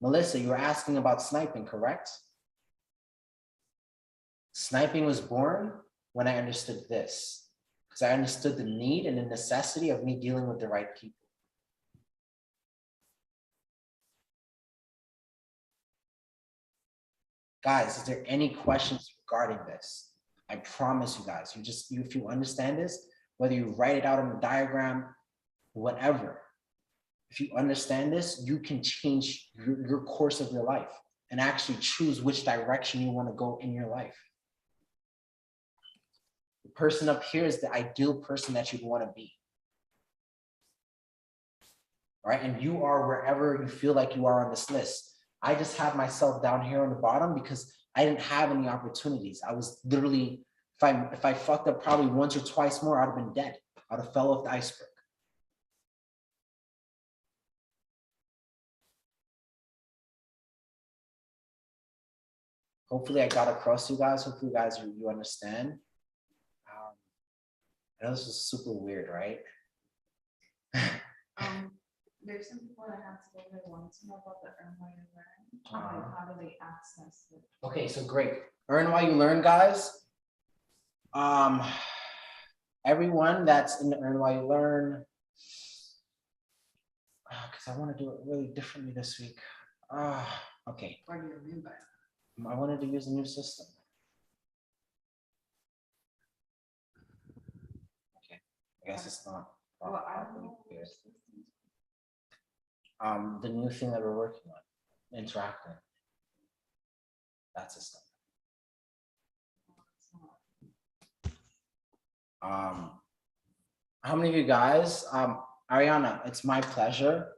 Melissa, you were asking about sniping, correct? Sniping was born when I understood this, because I understood the need and the necessity of me dealing with the right people. Guys, is there any questions regarding this? I promise you guys, if you understand this, whether you write it out on a diagram, whatever, if you understand this, you can change your course of your life and actually choose which direction you want to go in your life. The person up here is the ideal person that you'd want to be. Right? And you are wherever you feel like you are on this list. I just have myself down here on the bottom because I didn't have any opportunities. I was literally, if I fucked up probably once or twice more, I'd have been dead. I'd have fell off the iceberg. Hopefully I got across to you guys. Hopefully you guys, you understand. I know this is super weird, right? There's some people that have to go there want to know about the Earn While You Learn. How do they access it? Okay, so great. Earn While You Learn, guys. Everyone that's in the Earn While You Learn, because I want to do it really differently this week. Okay. What do you mean by that? I wanted to use a new system. Okay, I guess it's not. Well, I don't know. The new thing that we're working on, interacting. That's a step. How many of you guys, Ariana, it's my pleasure.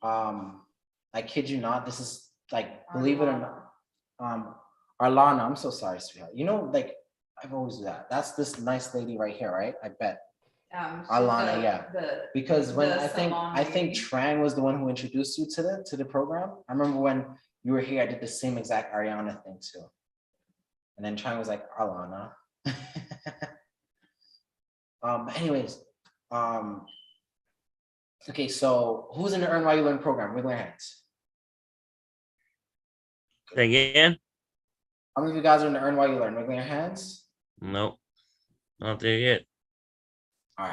I kid you not, this is like, believe it or not, Arlana, I'm so sorry, sweetheart. You know, like, I've always do that. That's this nice lady right here, right? I bet. Alana, yeah. Because when I think Trang was the one who introduced you to the program. I remember when you were here, I did the same exact Ariana thing too. And then Trang was like, Alana. Anyways, okay, so who's in the Earn While You Learn program? Raise their hands. Say again? How many of you guys are in the Earn While You Learn? Raise your hands. No, not there yet. All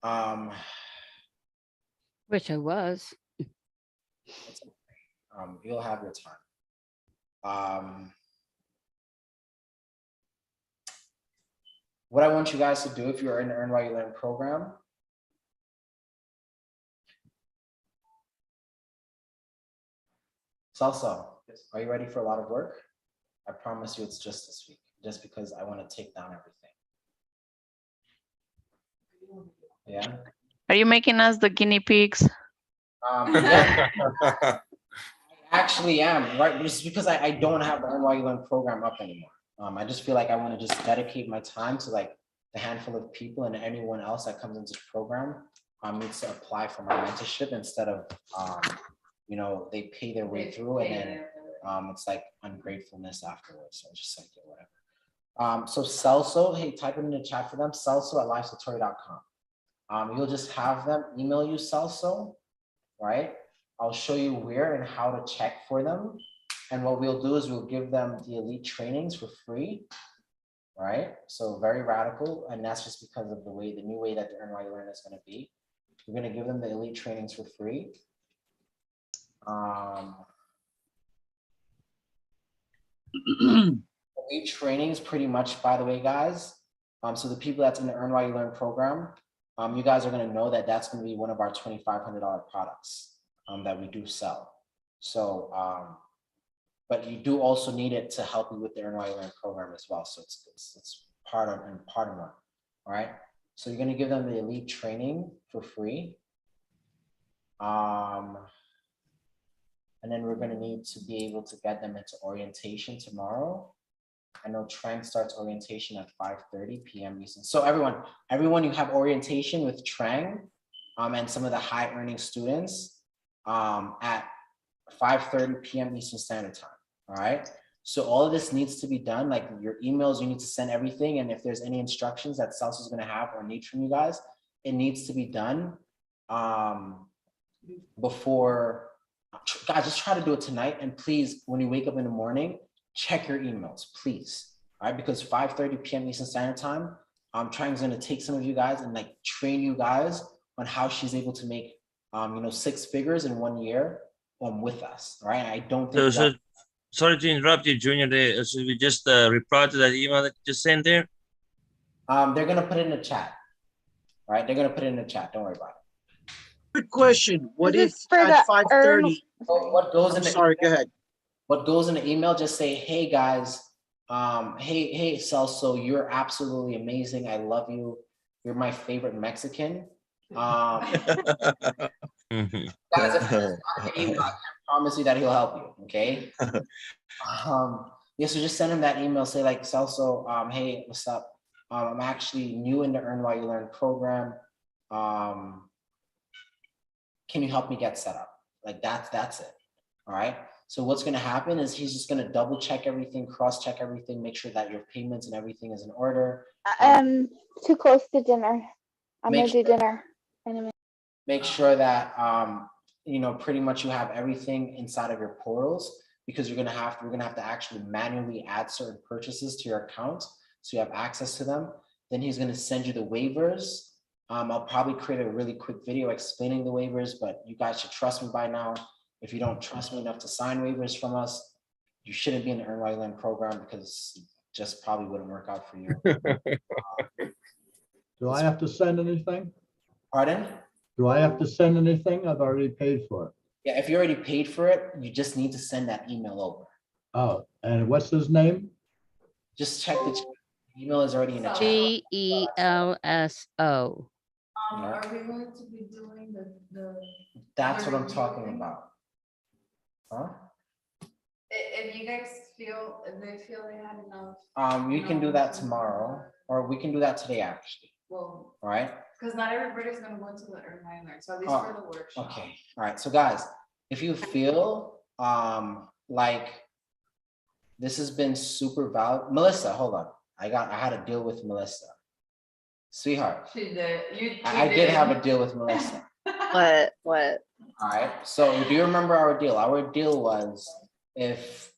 right. Wish I was. You'll have your time. What I want you guys to do if you're in the Earn While You Learn program, Salsa, are you ready for a lot of work? I promise you it's just this week, just because I want to take down everything. Yeah. Are you making us the guinea pigs? Yeah. I actually am, right? Just because I don't have the Earn While You Learn program up anymore. I just feel like I want to just dedicate my time to like the handful of people, and anyone else that comes into the program needs to apply for my mentorship instead of, you know, they pay their way through and then it's like ungratefulness afterwards. So just like, yeah, whatever. So Celso, hey, type it in the chat for them, celso@lifesatori.com. You'll just have them email you Celso, right? I'll show you where and how to check for them. And what we'll do is we'll give them the elite trainings for free, right? So very radical. And that's just because of the new way that the Earn While You Learn is going to be. We're going to give them the elite trainings for free. Elite trainings pretty much, by the way, guys. So the people that's in the Earn While You Learn program, you guys are going to know that that's going to be one of our $2,500 products that we do sell. So, but you do also need it to help you with the Earn While You Learn program as well. So it's part of one. All right. So you're going to give them the elite training for free. And then we're going to need to be able to get them into orientation tomorrow. I know Trang starts orientation at 5:30 p.m. Eastern. So everyone, you have orientation with Trang and some of the high earning students at 5:30 p.m. Eastern Standard Time. All right. So all of this needs to be done. Like your emails, you need to send everything. And if there's any instructions that Celso is going to have or need from you guys, it needs to be done before. Guys, just try to do it tonight. And please, when you wake up in the morning, check your emails, please. All right, because 5:30 p.m. Eastern Standard Time, Trang's going to take some of you guys and like train you guys on how she's able to make, 6 figures in 1 year with us. All right, I don't think. So, sorry to interrupt you, Junior. There, should we just reply to that email that you just sent there? They're going to put it in the chat. All right, they're going to put it in the chat. Don't worry about it. Good question. What if This is for at the 5:30? What goes in the Sorry, go ahead. What goes in the email, just say, hey guys, hey Celso, you're absolutely amazing. I love you. You're my favorite Mexican. Guys, if I promise you that he'll help you, okay? Yeah, so just send him that email, say like, Celso, hey, what's up? I'm actually new in the Earn While You Learn program. Can you help me get set up? Like that's it, all right? So what's gonna happen is he's just gonna double check everything, cross check everything, make sure that your payments and everything is in order. Too close to dinner. I'm Make gonna do dinner in a minute. Make sure that, pretty much you have everything inside of your portals, because we're gonna have to actually manually add certain purchases to your account so you have access to them. Then he's gonna send you the waivers. I'll probably create a really quick video explaining the waivers, but you guys should trust me by now. If you don't trust me enough to sign waivers from us, you shouldn't be in the Earn While You Learn program, because it just probably wouldn't work out for you. Do I have to send anything? Pardon? Do I have to send anything? I've already paid for it. Yeah, if you already paid for it, you just need to send that email over. Oh, and what's his name? Just check the chat. Email is already in the chat. GELSO. Are we going to be doing the? That's what I'm talking about. Huh? If you guys feel, if they feel they had enough. We can do that tomorrow, or we can do that today, actually. Well, All right. because not everybody's gonna go into the Earn While You Learn, so at least for the workshop. Okay. All right. So guys, if you feel like this has been super valuable, Melissa, hold on. I had a deal with Melissa. Sweetheart. She did. I did have a deal with Melissa. What? All right. So do you remember our deal? Our deal was if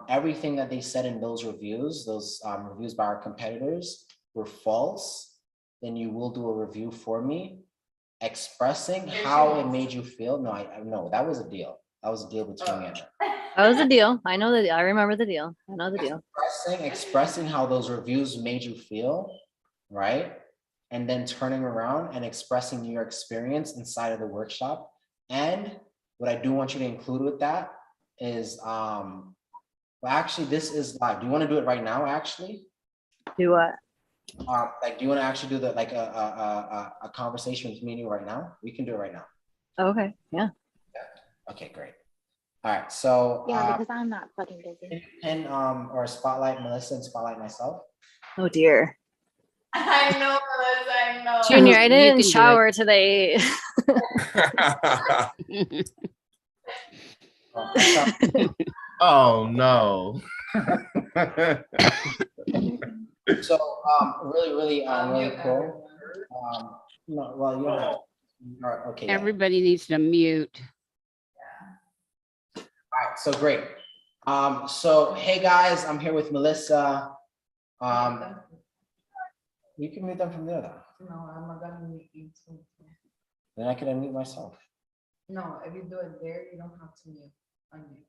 everything that they said in those reviews by our competitors were false, then you will do a review for me expressing how it made you feel. No, I know that was a deal. That was a deal between me and her. That was the deal. I know that. I remember the deal. I know the deal. Expressing how those reviews made you feel, right? And then turning around and expressing your experience inside of the workshop. And what I do want you to include with that is, well, actually, this is live. Do you want to do it right now, actually? Do what? Like, do you want to actually do a conversation with me and you right now? We can do it right now. Okay, yeah. Okay, great. All right, so. Yeah, because I'm not fucking busy. And or spotlight Melissa and spotlight myself. Oh dear. I know, Melissa, I know. Junior, I You didn't can do it. shower today. Oh, no. So, really cool. No, well, you don't have, all right, okay. Yeah. Everybody needs to mute. All right, so great. So hey guys, I'm here with Melissa. You can mute them from there though. No, I'm not gonna mute you too. Then I can unmute myself. No, if you do it there, you don't have to mute. Unmute.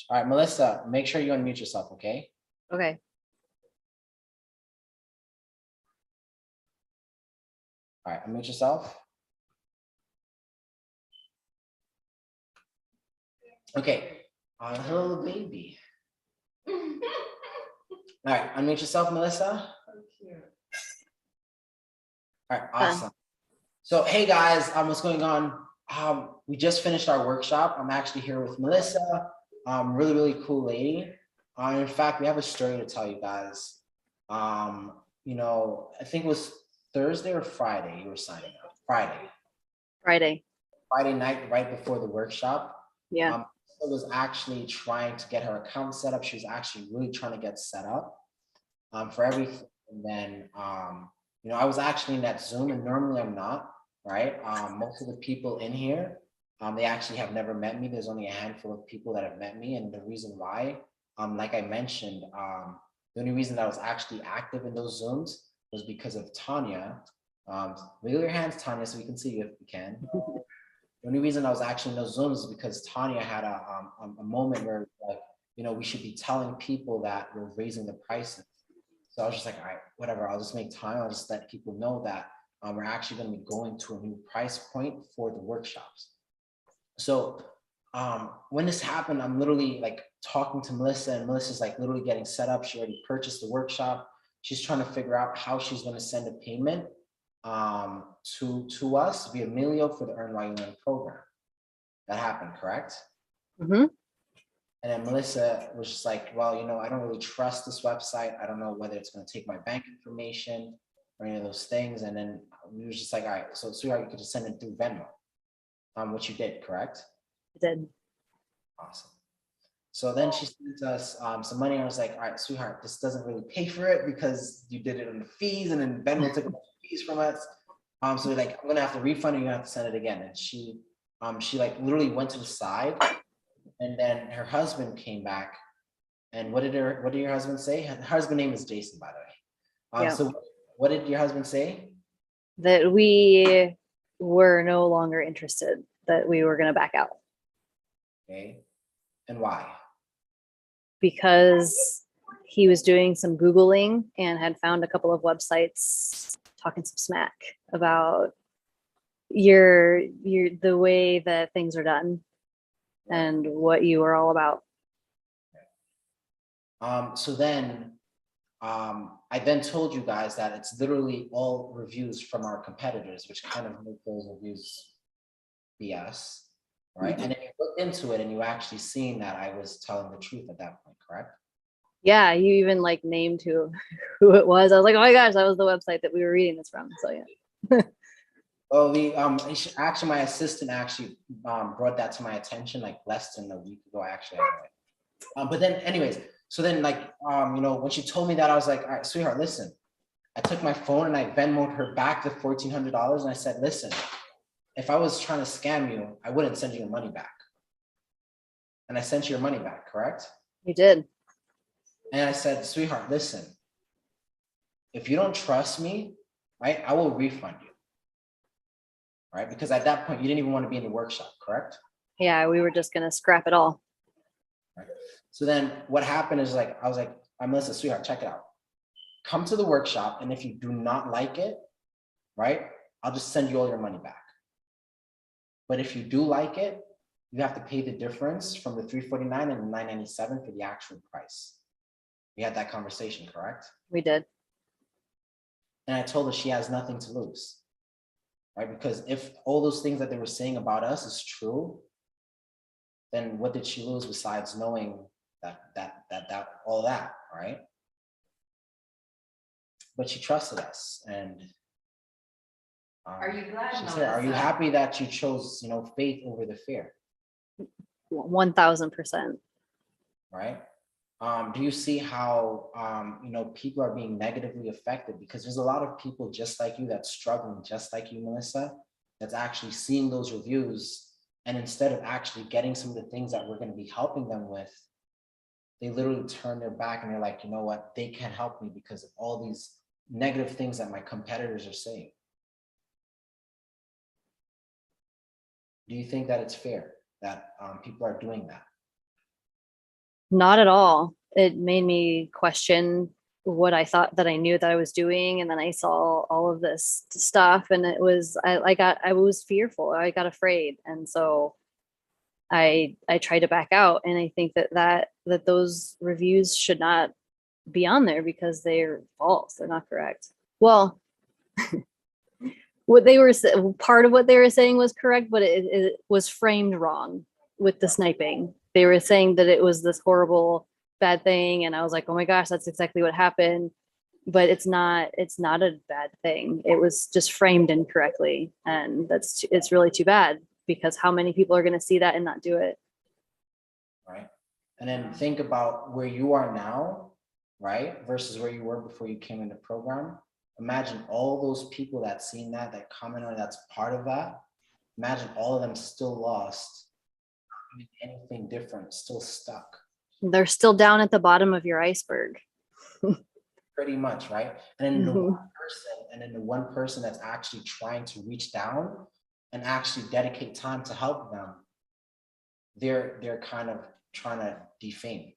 All right, Melissa, make sure you unmute yourself, okay? Okay. All right, unmute yourself. Okay. Hello, baby. All right, unmute yourself, Melissa. All right, awesome. So, hey guys, what's going on? We just finished our workshop. I'm actually here with Melissa. Really cool lady. In fact, we have a story to tell you guys. You know, I think it was Thursday or Friday you were signing up. Friday night, right before the workshop. Yeah. I was actually trying to get her account set up. She was actually really trying to get set up for everything. And then, you know, I was actually in that Zoom, and normally I'm not, right? Most of the people in here, they actually have never met me. There's only a handful of people that have met me. And the reason why, like I mentioned, the only reason that I was actually active in those Zooms was because of Tanya. Wiggle your hands, Tanya, so we can see you if we can. The only reason I was actually in those Zooms is because Tanya had a moment where, like, you know, we should be telling people that we're raising the prices. So I was just like, all right, whatever, I'll just make time. I'll just let people know that we're actually going to be going to a new price point for the workshops. So when this happened, I'm literally like talking to Melissa, and Melissa's like literally getting set up. She already purchased the workshop. She's trying to figure out how she's going to send a payment to us via Melio for the Earn While You Learn program. That happened, correct? Mm-hmm. And then Melissa was just like, well, you know, I don't really trust this website. I don't know whether it's going to take my bank information or any of those things. And then we was just like, all right, so sweetheart, you could just send it through Venmo, which you did, correct? I did. Awesome. So then she sent us some money. I was like, all right, sweetheart, this doesn't really pay for it because you did it on the fees, and then Venmo took a bunch of fees from us. So we're like, I'm gonna have to refund it. You have to send it again. And she like literally went to the side, and then her husband came back. And what did your husband say? Her husband name is Jason, by the way. Yeah. So what did your husband say? That we were no longer interested, that we were going to back out. Okay. And why? Because he was doing some Googling and had found a couple of websites talking some smack about the way that things are done and what you are all about. So then I then told you guys that it's literally all reviews from our competitors, which kind of make those reviews BS, right? And then you looked into it and you actually seen that I was telling the truth at that point, correct? Yeah, you even like named who it was. I was like, oh my gosh, that was the website that we were reading this from. So yeah. Well, actually, my assistant actually brought that to my attention like less than a week ago, actually. But then anyways, so then like, you know, when she told me that, I was like, all right, sweetheart, listen. I took my phone and I Venmoed her back the $1,400. And I said, listen, if I was trying to scam you, I wouldn't send you your money back. And I sent you your money back, correct? You did. And I said, sweetheart, listen, if you don't trust me, right, I will refund you. Right? Because at that point, you didn't even want to be in the workshop, correct? Yeah, we were just going to scrap it all. Right. So then what happened is like, I was like, Melissa, sweetheart, check it out. Come to the workshop. And if you do not like it, right, I'll just send you all your money back. But if you do like it, you have to pay the difference from the $349 and the $997 for the actual price. We had that conversation, correct? We did. And I told her she has nothing to lose, right? Because if all those things that they were saying about us is true, then what did she lose besides knowing that all that, right? but she trusted us, and Are you glad, she said, "Are you Melissa? happy that you chose, faith over the fear?" 1000%. Right? Do you see how people are being negatively affected? Because there's a lot of people just like you that's struggling, just like you, Melissa, that's actually seeing those reviews, and instead of actually getting some of the things that we're going to be helping them with, they literally turn their back and they're like, you know what, they can't help me because of all these negative things that my competitors are saying. Do you think that it's fair that people are doing that? Not at all. It made me question what I thought that I knew that I was doing. And then I saw all of this stuff, and I was fearful. I got afraid. And so I tried to back out. And I think that those reviews should not be on there because they're false. They're not correct. Well, part of what they were saying was correct, but it was framed wrong with the sniping. They were saying that it was this horrible bad thing, and I was like, oh my gosh, that's exactly what happened. But it's not a bad thing. It was just framed incorrectly, and it's really too bad, because how many people are going to see that and not do it? Right. And then think about where you are now, right, versus where you were before you came in the program. Imagine all those people that seen that comment on, that's part of that. Imagine all of them still lost, not doing anything different, still stuck. They're still down at the bottom of your iceberg. Pretty much, right? And then the one person that's actually trying to reach down and actually dedicate time to help them, they're kind of trying to defame.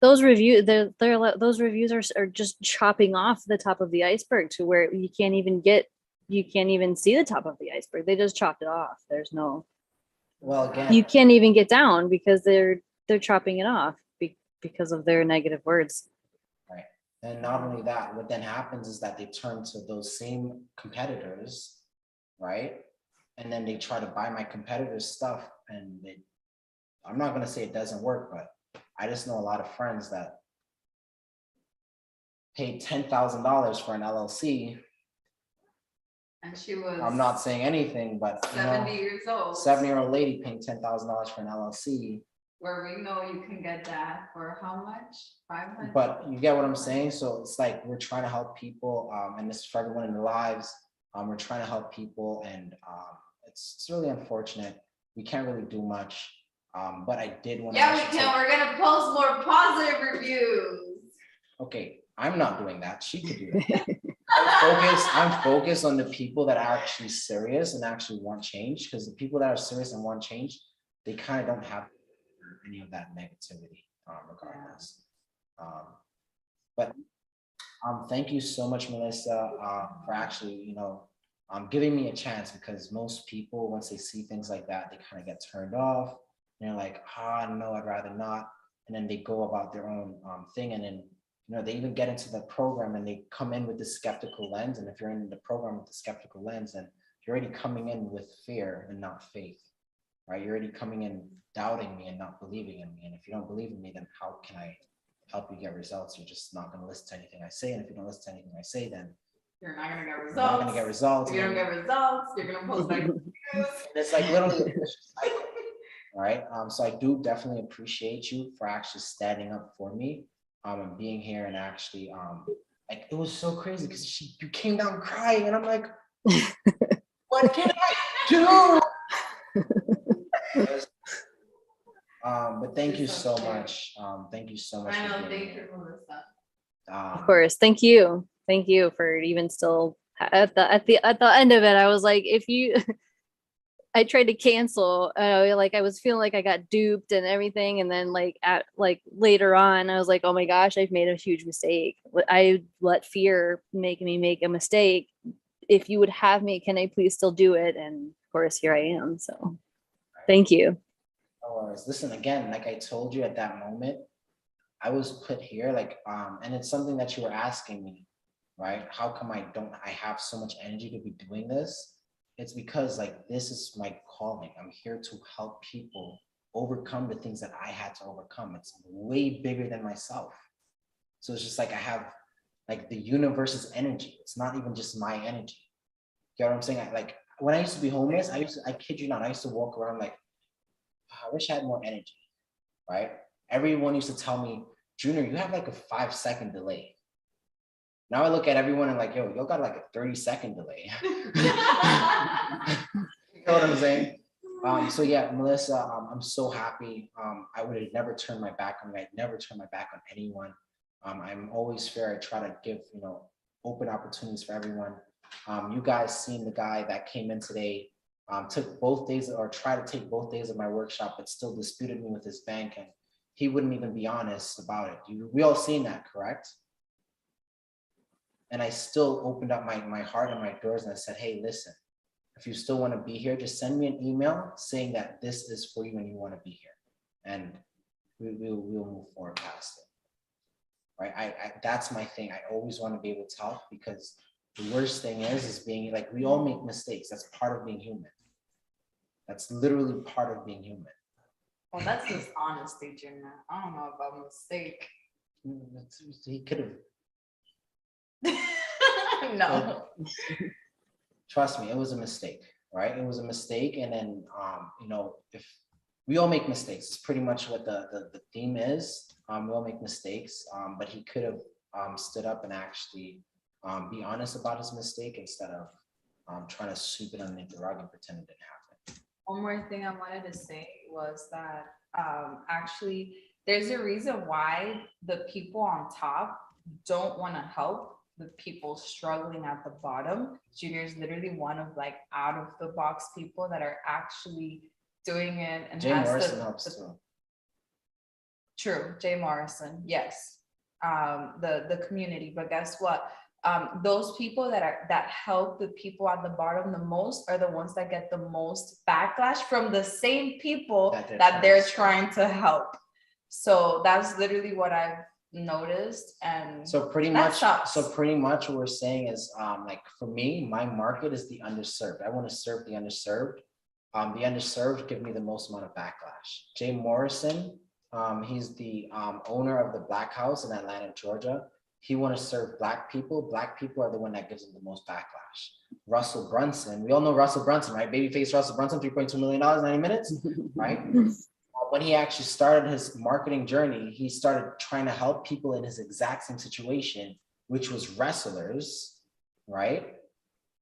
Those reviews, those reviews are just chopping off the top of the iceberg to where you can't even see the top of the iceberg. They just chopped it off. There's no. Well, again, you can't even get down because they're chopping it off because of their negative words. Right. And not only that, what then happens is that they turn to those same competitors, right? And then they try to buy my competitors' stuff, and I'm not going to say it doesn't work, but I just know a lot of friends that paid $10,000 for an LLC. And she was. I'm not saying anything, but 70 years old. 70-year-old lady paying $10,000 for an LLC. Where we know you can get that for how much? 500. But you get what I'm saying? So it's like we're trying to help people, and this is for everyone in their lives. We're trying to help people, and it's really unfortunate. We can't really do much. But I did want to. Yeah, we can. We're gonna post more positive reviews. Okay, I'm not doing that. She could do that. I'm focused on the people that are actually serious and actually want change, because the people that are serious and want change, they kind of don't have any of that negativity, regardless. But thank you so much, Melissa, for actually, giving me a chance, because most people, once they see things like that, they kind of get turned off. And they're like, no, I'd rather not. And then they go about their own thing. And then, they even get into the program and they come in with the skeptical lens. And if you're in the program with the skeptical lens, then you're already coming in with fear and not faith, right? You're already coming in doubting me and not believing in me. And if you don't believe in me, then how can I help you get results? You're just not going to listen to anything I say. And if you don't listen to anything I say, then you're not gonna get results. You're not gonna get results. If you don't get results, you're gonna post like it's like literally a vicious cycle. All right. So I do definitely appreciate you for actually standing up for me, and being here, and actually like, it was so crazy because you came down crying, and I'm like, what can I do? But thank you so much. Thank you so much. I know, thank you, Melissa. Of course, thank you for even still at the end of it. I was like, I tried to cancel, like I was feeling like I got duped and everything, and then later on I was like, oh my gosh, I've made a huge mistake. I let fear make me make a mistake. If you would have me, can I please still do it? And of course, here I am. So thank you. No worries. Listen, again, like I told you at that moment, I was put here, and it's something that you were asking me, right? How come I have so much energy to be doing this? It's because this is my calling. I'm here to help people overcome the things that I had to overcome. It's way bigger than myself. So it's just like I have like the universe's energy. It's not even just my energy. You know what I'm saying? Like when I used to be homeless, I kid you not, I used to walk around like, "Oh, I wish I had more energy," right? Everyone used to tell me, Junior, you have like a 5-second delay. Now I look at everyone and like, yo, you got like a 30-second delay. You know what I'm saying? So yeah, Melissa, I'm so happy. I would have never turned my back on you. I'd never turn my back on anyone. I'm always fair. I try to give, open opportunities for everyone. You guys seen the guy that came in today, took both days or tried to take both days of my workshop, but still disputed me with his bank, and he wouldn't even be honest about it. We all seen that, correct? And I still opened up my heart and my doors and I said, hey, listen, if you still want to be here, just send me an email saying that this is for you and you want to be here. And we'll move forward past it. Right? That's my thing. I always want to be able to help, because the worst thing is being like, we all make mistakes. That's part of being human. That's literally part of being human. Well, that's just honesty, Junior. I don't know about mistake. He could have. No. Trust me, it was a mistake, right? It was a mistake. And then, if we all make mistakes, it's pretty much what the theme is. We all make mistakes, but he could have stood up and actually be honest about his mistake instead of trying to sweep it underneath the rug and pretend it didn't happen. One more thing I wanted to say was that actually there's a reason why the people on top don't want to help the people struggling at the bottom. Junior is literally one of like out of the box people that are actually doing it and Jay Morrison helps too. True, Jay Morrison, yes. The community, but guess what? Those people that help the people at the bottom the most are the ones that get the most backlash from the same people that they're trying to help. So that's literally what I've noticed. And so pretty much what we're saying is like for me, my market is the underserved. I want to serve the underserved. The underserved give me the most amount of backlash. Jay Morrison, he's the owner of the Black House in Atlanta, Georgia. He want to serve Black people. Black people are the one that gives him the most backlash. Russell Brunson, we all know Russell Brunson, right? Babyface Russell Brunson, $3.2 million, 90 minutes, right? When he actually started his marketing journey, he started trying to help people in his exact same situation, which was wrestlers, right?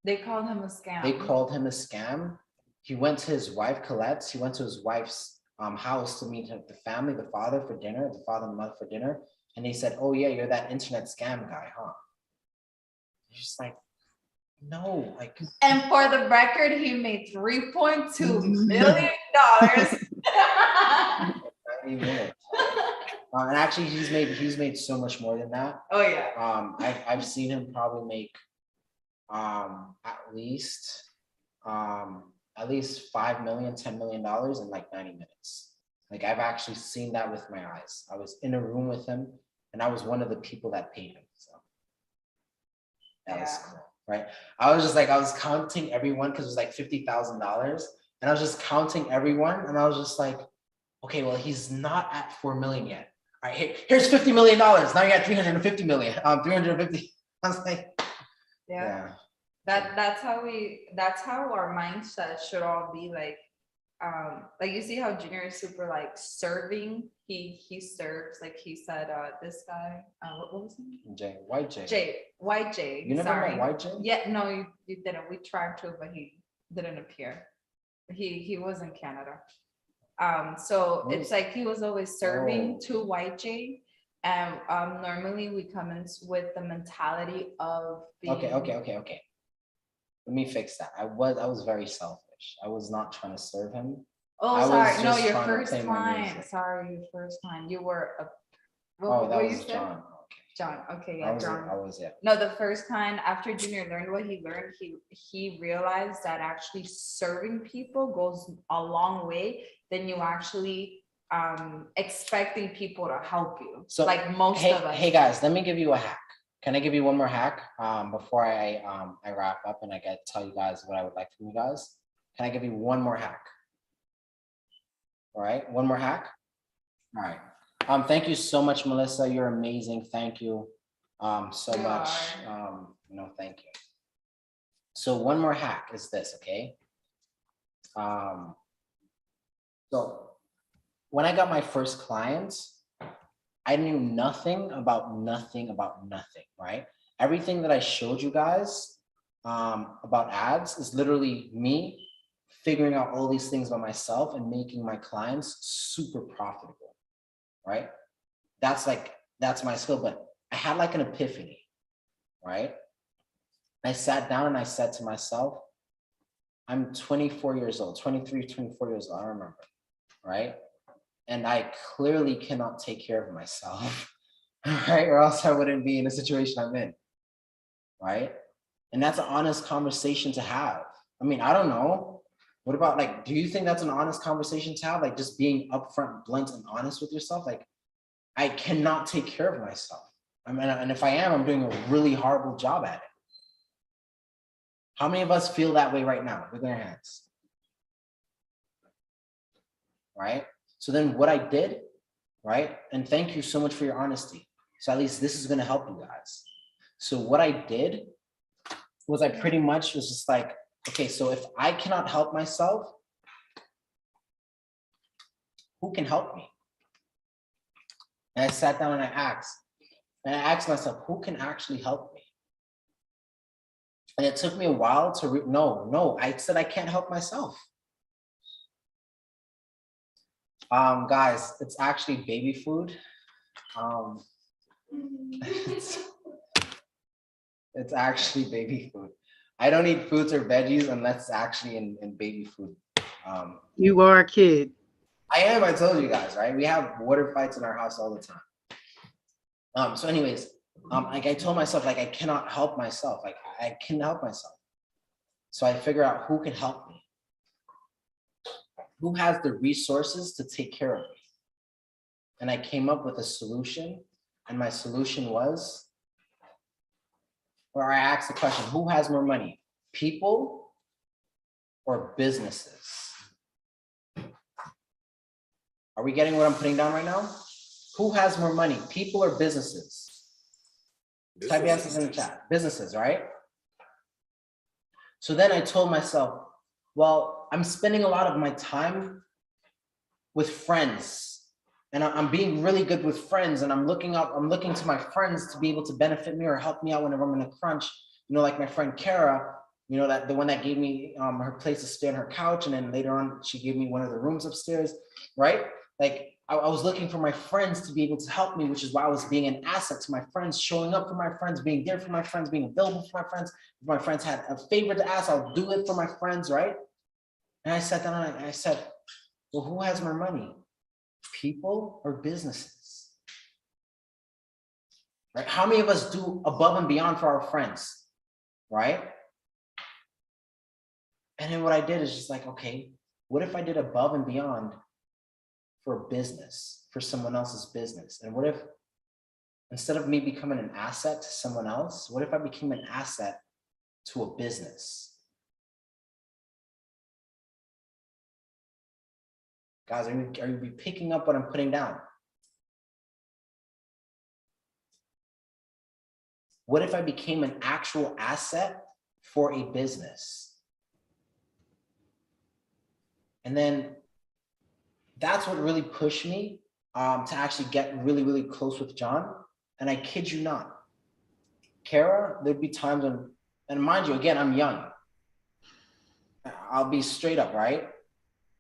They called him a scam. They called him a scam. He went to his wife, Colette's. He went to his wife's house to meet the family, the father for dinner, the father and mother for dinner. And they said, oh yeah, you're that internet scam guy, huh? He's just like, no, like. And for the record, he made $3.2 million. And actually, he's made so much more than that. Oh yeah. I've seen him probably make at least $5 million, $10 million in like 90 minutes. Like I've actually seen that with my eyes. I was in a room with him, and I was one of the people that paid him. So that was cool, right? I was counting everyone because it was like $50,000, and I was just counting everyone, and I was just like, okay, well, he's not at 4 million yet. All right, here's $50 million. Now you got 350 million. 350. I was like, yeah. That's how our mindset should all be. Like you see how Junior is super like serving. He serves, like he said, this guy, what was his name? White Jay. You never met White Jay? Yeah, no, you didn't. We tried to, but he didn't appear. He was in Canada. So it's like he was always serving to White Jay. And normally we come in with the mentality of being okay. Let me fix that. I was very selfish. I was not trying to serve him. Oh, sorry. No, your first client. Sorry, your first client. You were a. That was John. Okay. John. Okay, yeah, John. I was, yeah. No, the first client, after Junior learned what he learned, he realized that actually serving people goes a long way than you actually expecting people to help you. So like most of us. Hey guys, let me give you a hack. Can I give you one more hack before I wrap up and I get to tell you guys what I would like from you guys? Can I give you one more hack? All right, one more hack. All right. Thank you so much, Melissa. You're amazing. Thank you so You much. Thank you. So one more hack is this, okay? So when I got my first clients, I knew nothing about nothing, right? Everything that I showed you guys about ads is literally me figuring out all these things by myself and making my clients super profitable, right? That's my skill, but I had like an epiphany, right? I sat down and I said to myself, I'm 24 years old, 23, 24 years old, I don't remember, right? And I clearly cannot take care of myself, right? Or else I wouldn't be in the situation I'm in, right? And that's an honest conversation to have. I mean, I don't know. What about like, do you think that's an honest conversation to have? Like just being upfront, blunt and honest with yourself? Like, I cannot take care of myself. I mean, and if I am, I'm doing a really horrible job at it. How many of us feel that way right now? With their hands. Right? So then what I did, right? And thank you so much for your honesty. So at least this is gonna help you guys. So what I did was I pretty much was just like, okay, so if I cannot help myself, who can help me? And I sat down and I asked myself, who can actually help me? And it took me a while to no, I said I can't help myself. Guys, it's actually baby food. It's actually baby food. I don't eat fruits or veggies unless it's actually in baby food. You are a kid. I am, I told you guys, right? We have water fights in our house all the time. So anyways, like I told myself, like I cannot help myself. Like I can help myself. So I figure out who can help me. Who has the resources to take care of me? And I came up with a solution. And my solution was, or I asked the question, who has more money? People or businesses? Are we getting what I'm putting down right now? Who has more money? People or businesses? Type answers in the chat. Businesses, right? So then I told myself, well, I'm spending a lot of my time with friends, and I'm being really good with friends, and I'm looking to my friends to be able to benefit me or help me out whenever I'm in a crunch. You know, like my friend Kara, you know, that the one that gave me her place to stay on her couch, and then later on she gave me one of the rooms upstairs, right? Like I was looking for my friends to be able to help me, which is why I was being an asset to my friends, showing up for my friends, being there for my friends, being available for my friends. If my friends had a favor to ask, I'll do it for my friends, right? And I sat down and I said, well, who has more money? People or businesses? Right? How many of us do above and beyond for our friends? Right? And then what I did is just like, okay, what if I did above and beyond for a business, for someone else's business? And what if instead of me becoming an asset to someone else, what if I became an asset to a business? Guys, are you picking up what I'm putting down? What if I became an actual asset for a business? And then that's what really pushed me to actually get really, really close with John. And I kid you not, Kara, there'd be times when, and mind you, again, I'm young. I'll be straight up, right?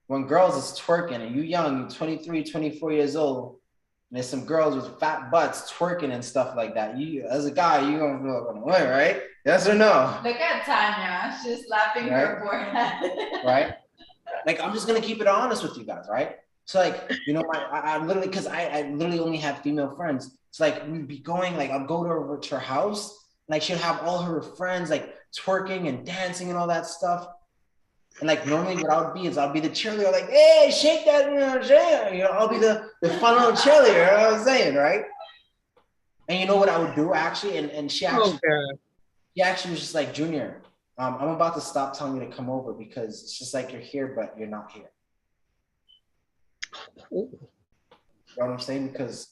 When girls is twerking and you young, you're 23, 24 years old, and there's some girls with fat butts twerking and stuff like that. You, as a guy, you gonna feel like, wait, right? Yes or no? Look at Tanya, she's slapping her forehead. Right? Like, I'm just gonna keep it honest with you guys, right? So like, you know, I literally, cause I literally only have female friends. It's like, we'd be going, like, I'll go to her house, and like, she'll have all her friends, like, twerking and dancing and all that stuff. And like, normally what I would be is I'll be the cheerleader, like, hey, shake that, you know, I'll be the fun little cheerleader, you know what I'm saying, right? And you know what I would do actually? And she actually, she actually was just like, Junior, I'm about to stop telling you to come over because it's just like you're here, but you're not here. You know what I'm saying? Because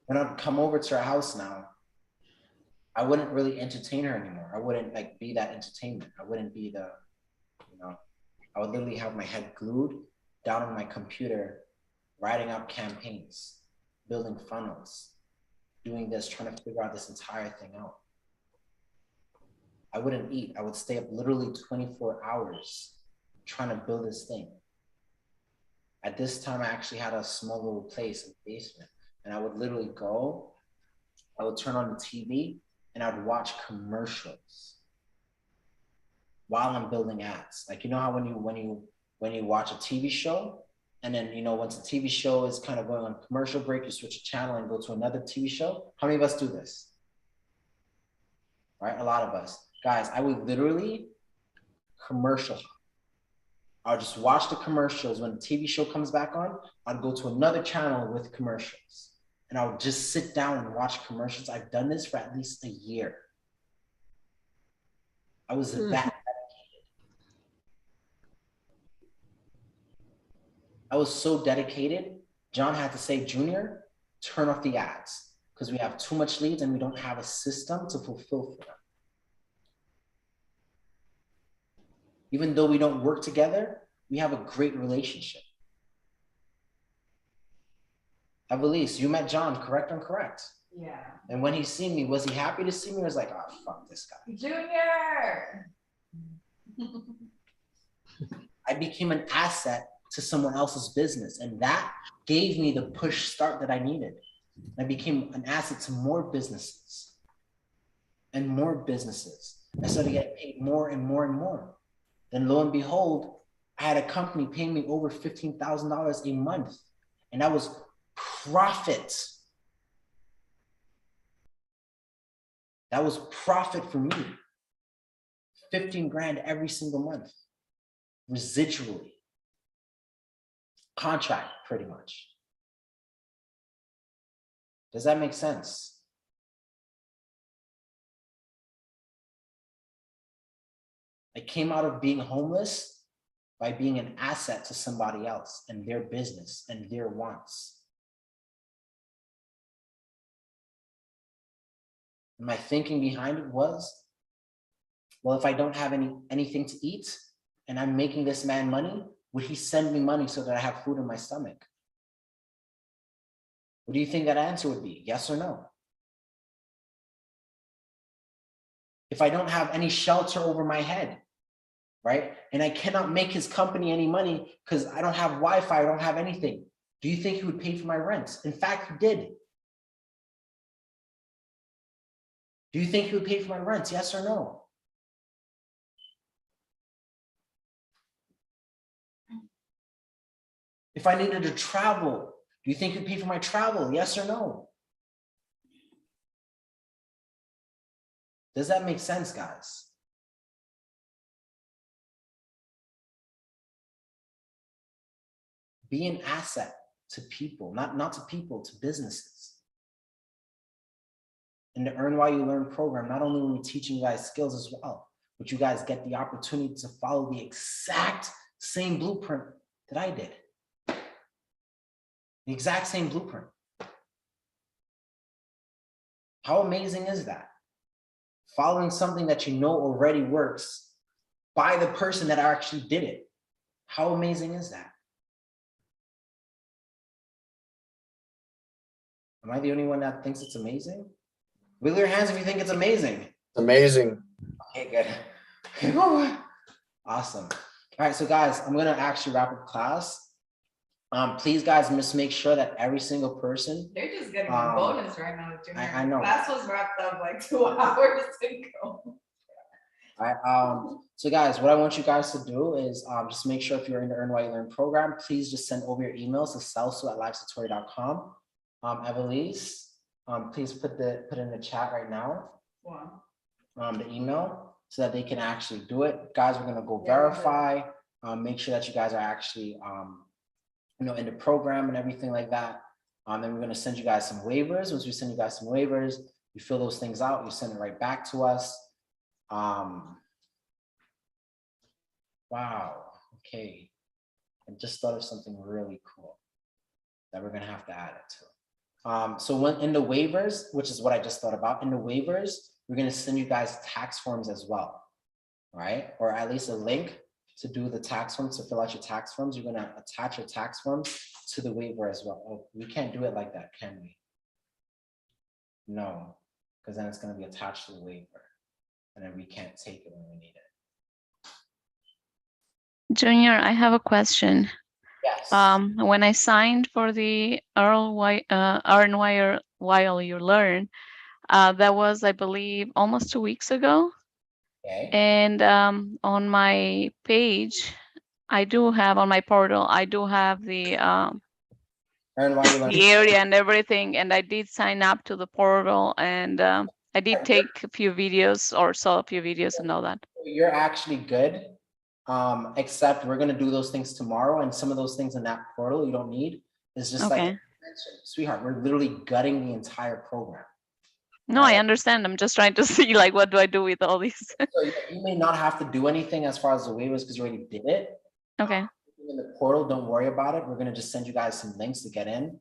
when I'd come over to her house now, I wouldn't really entertain her anymore. I wouldn't like be that entertainment. I wouldn't be the, you know, I would literally have my head glued down on my computer, writing out campaigns, building funnels, doing this, trying to figure out this entire thing out. I wouldn't eat. I would stay up literally 24 hours trying to build this thing. At this time, I actually had a small little place in the basement, and I would literally go, I would turn on the TV, and I would watch commercials while I'm building ads. Like, you know how when you watch a TV show, and then, you know, once the TV show is kind of going on commercial break, you switch a channel and go to another TV show. How many of us do this? Right, a lot of us. Guys, I would literally commercial. I'll just watch the commercials. When the TV show comes back on, I'd go to another channel with commercials. And I would just sit down and watch commercials. I've done this for at least a year. I was that dedicated. I was so dedicated, John had to say, Junior, turn off the ads because we have too much leads and we don't have a system to fulfill for them. Even though we don't work together, we have a great relationship. Evelise, you met John, correct or incorrect? Yeah. And when he seen me, was he happy to see me? Or was like, oh, fuck this guy. Junior. I became an asset to someone else's business. And that gave me the push start that I needed. I became an asset to more businesses and more businesses. I started getting paid more and more and more. Then lo and behold, I had a company paying me over $15,000 a month. And that was profit. That was profit for me. 15 grand every single month, residually. Contract, pretty much. Does that make sense? I came out of being homeless by being an asset to somebody else and their business and their wants. And my thinking behind it was, well, if I don't have anything to eat and I'm making this man money, would he send me money so that I have food in my stomach? What do you think that answer would be? Yes or no? If I don't have any shelter over my head, right? And I cannot make his company any money because I don't have Wi-Fi, I don't have anything. Do you think he would pay for my rent? In fact, he did. Do you think he would pay for my rent? Yes or no? If I needed to travel, do you think he'd pay for my travel? Yes or no? Does that make sense, guys? Be an asset to people, not to people, to businesses. In the Earn While You Learn program, not only are we teaching you guys skills as well, but you guys get the opportunity to follow the exact same blueprint that I did. The exact same blueprint. How amazing is that? Following something that you know already works by the person that actually did it. How amazing is that? Am I the only one that thinks it's amazing? Wiggle your hands if you think it's amazing. Amazing. Okay, good. Awesome. All right, so guys, I'm gonna actually wrap up class. Please, guys, just make sure that every single person. They're just getting a bonus right now. Junior. I know. Class was wrapped up like 2 hours ago. All right. So guys, what I want you guys to do is just make sure if you're in the Earn While You Learn program, please just send over your emails to celso@lifesatori.com. Evelise, please put in the chat right now. Wow. The email so that they can actually do it. Guys, we're gonna go verify, make sure that you guys are actually in the program and everything like that. Then we're gonna send you guys some waivers. Once we send you guys some waivers, you fill those things out, you send it right back to us. Wow, okay. I just thought of something really cool. that we're gonna have to add it to. So when in the waivers, which is what I just thought about, in the waivers, we're gonna send you guys tax forms as well, right? Or at least a link to do the tax forms, to fill out your tax forms. You're gonna attach your tax forms to the waiver as well. Oh, we can't do it like that, can we? No, because then it's gonna be attached to the waiver, and then we can't take it when we need it. Junior, I have a question. Yes. When I signed for the earn while you learn, that was, I believe, almost 2 weeks ago. Okay. And on my page, I do have on my portal, I do have the Earn while you learn. the area and everything, and I did sign up to the portal, and I did take a few videos or saw a few videos and all that. You're actually good. Except we're gonna do those things tomorrow, and some of those things in that portal you don't need. It's just like I Okay. mentioned, sweetheart, we're literally gutting the entire program. No, I understand. I'm just trying to see, like, what do I do with all these? So you may not have to do anything as far as the waivers because you already did it. Okay. In the portal, don't worry about it. We're gonna just send you guys some links to get in.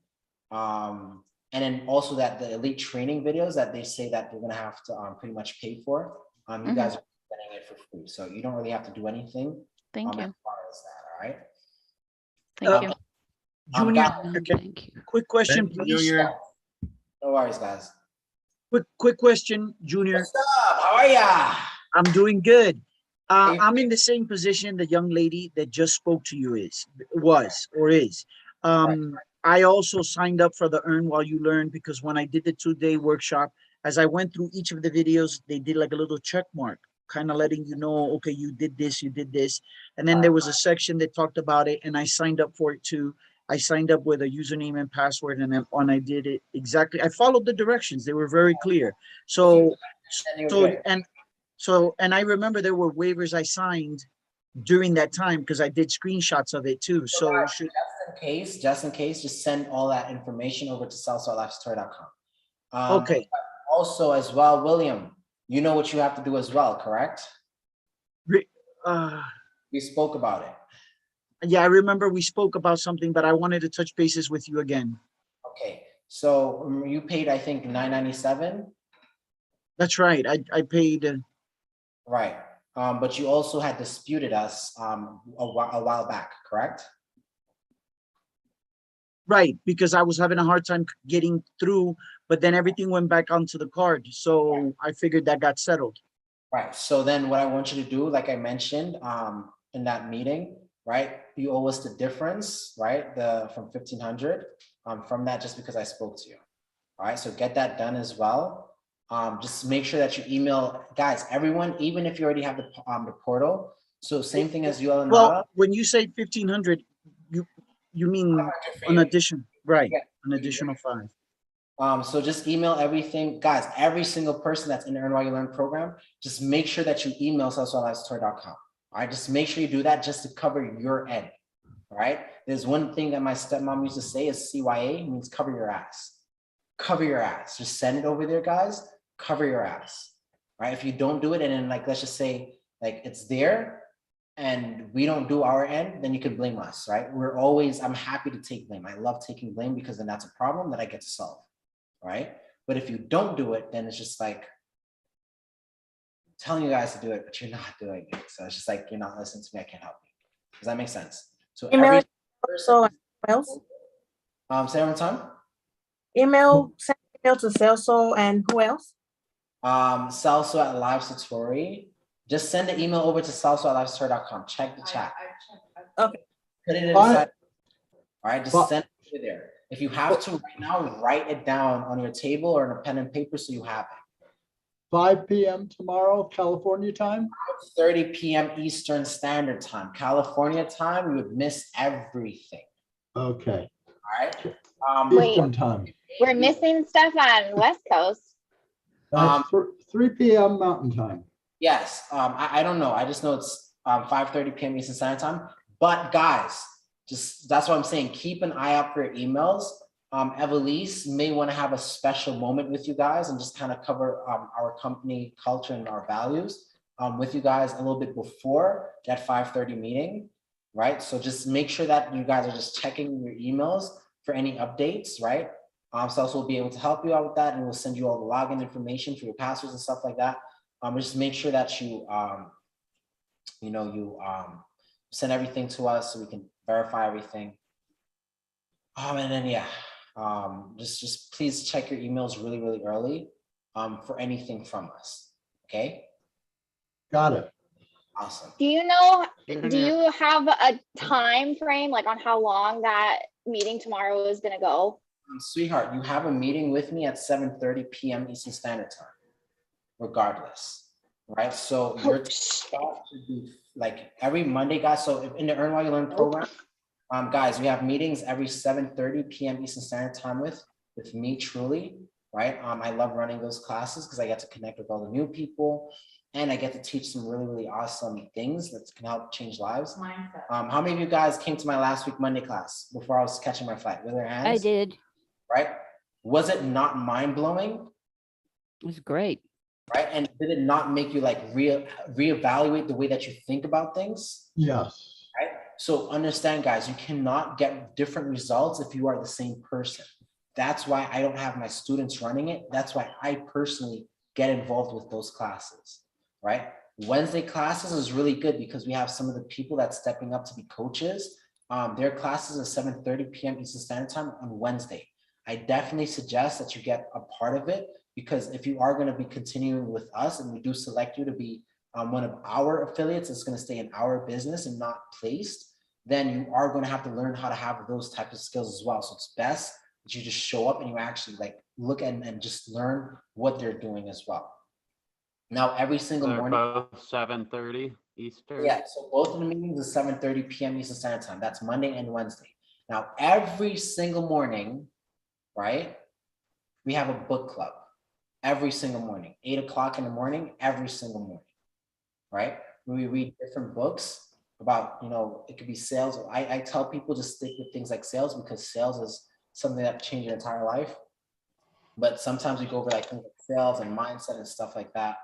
And then also that the elite training videos that they say that they're gonna have to pretty much pay for. You guys are getting it for free, so you don't really have to do anything. Thank you. As far as that, all right? Thank you. Junior, Thank you. quick question, Thank you, please. Junior. No worries, guys. Quick question, Junior. What's up? How are ya? I'm doing good. Hey. I'm in the same position the young lady that just spoke to you is. I also signed up for the Earn While You Learn because when I did the 2-day workshop, as I went through each of the videos, they did like a little check mark, kind of letting you know, okay, you did this, you did this. And then there was a section that talked about it, and I signed up for it too. I signed up with a username and password, and then when I did it exactly, I followed the directions. They were very clear. And I remember there were waivers I signed during that time because I did screenshots of it too. So just in case, just send all that information over to salsalifestory.com. Okay. Also, as well, William, you know what you have to do as well, correct? We spoke about it. Yeah, I remember we spoke about something, but I wanted to touch bases with you again. Okay, so you paid, I think, $9.97. That's right. I paid. Right. But you also had disputed us a while back, correct? Right, because I was having a hard time getting through, but then everything went back onto the card. So I figured that got settled. Right. So then what I want you to do, like I mentioned in that meeting, right? You owe us the difference, right? From 1,500 from that, just because I spoke to you. All right. So get that done as well. Just make sure that you email, guys, everyone, even if you already have the portal. So same thing as you all. Well, when you say 1,500, you mean an addition, right? Yeah. An additional 5. So just email everything, guys, every single person that's in the Earn While You Learn program, just make sure that you email salsalifestory.com. All right, just make sure you do that just to cover your end. All right. There's one thing that my stepmom used to say is CYA means cover your ass. Cover your ass. Just send it over there, guys. Cover your ass. All right. If you don't do it, and then like let's just say like it's there and we don't do our end, then you can blame us, right? I'm happy to take blame. I love taking blame because then that's a problem that I get to solve. Right? But if you don't do it, then it's just like telling you guys to do it, but you're not doing it. So it's just like, you're not listening to me, I can't help you. Does that make sense? So every person, say it one time. Send email to Celso and who else? Celso at Livesatori. Just send the email over to celso@livesatori.com. Check the chat. Okay. Put it inside. All right, just send it over there. If you have to right now, write it down on your table or in a pen and paper so you have it. 5 p.m. tomorrow, California time? 30 p.m. Eastern Standard Time. California time, you would miss everything. Okay. All right. Eastern time. We're missing stuff on West Coast. That's 3 p.m. Mountain time. Yes. I don't know. I just know it's 5:30 p.m. Eastern Standard Time. But guys, that's what I'm saying. Keep an eye out for your emails. Evelise may want to have a special moment with you guys and just kind of cover our company culture and our values with you guys a little bit before that 5:30 meeting, right? So just make sure that you guys are just checking your emails for any updates, right? So we'll be able to help you out with that, and we'll send you all the login information for your passwords and stuff like that. Just make sure that you, send everything to us so we can verify everything. And then yeah, just please check your emails really, really early for anything from us. Okay. Got it. Awesome. Do you have a time frame, like on how long that meeting tomorrow is gonna go? Sweetheart, you have a meeting with me at 7:30 p.m. Eastern Standard Time, regardless, right? So your spot should be like every Monday, guys. So in the Earn While You Learn program, guys, we have meetings every 7:30 p.m. Eastern Standard Time with me truly, right? I love running those classes because I get to connect with all the new people, and I get to teach some really, really awesome things that can help change lives. How many of you guys came to my last week Monday class before I was catching my flight? With their hands? I did. Right? Was it not mind-blowing? It was great. Right? And did it not make you like reevaluate the way that you think about things? Yes. Right? So understand, guys, you cannot get different results if you are the same person. That's why I don't have my students running it. That's why I personally get involved with those classes, right? Wednesday classes is really good because we have some of the people that's stepping up to be coaches. Their classes are 7:30 p.m. Eastern Standard Time on Wednesday. I definitely suggest that you get a part of it, because if you are going to be continuing with us and we do select you to be one of our affiliates that's going to stay in our business and not placed, then you are going to have to learn how to have those types of skills as well. So it's best that you just show up and you actually like look and just learn what they're doing as well. Now, every single morning. Both 7:30 Eastern? Yeah, so both of the meetings is 7:30 p.m. Eastern Standard Time. That's Monday and Wednesday. Now, every single morning, right, we have a book club. Every single morning, 8 o'clock in the morning, every single morning, right? We read different books about, it could be sales. I tell people to stick with things like sales because sales is something that changed your entire life. But sometimes we go over like things like sales and mindset and stuff like that.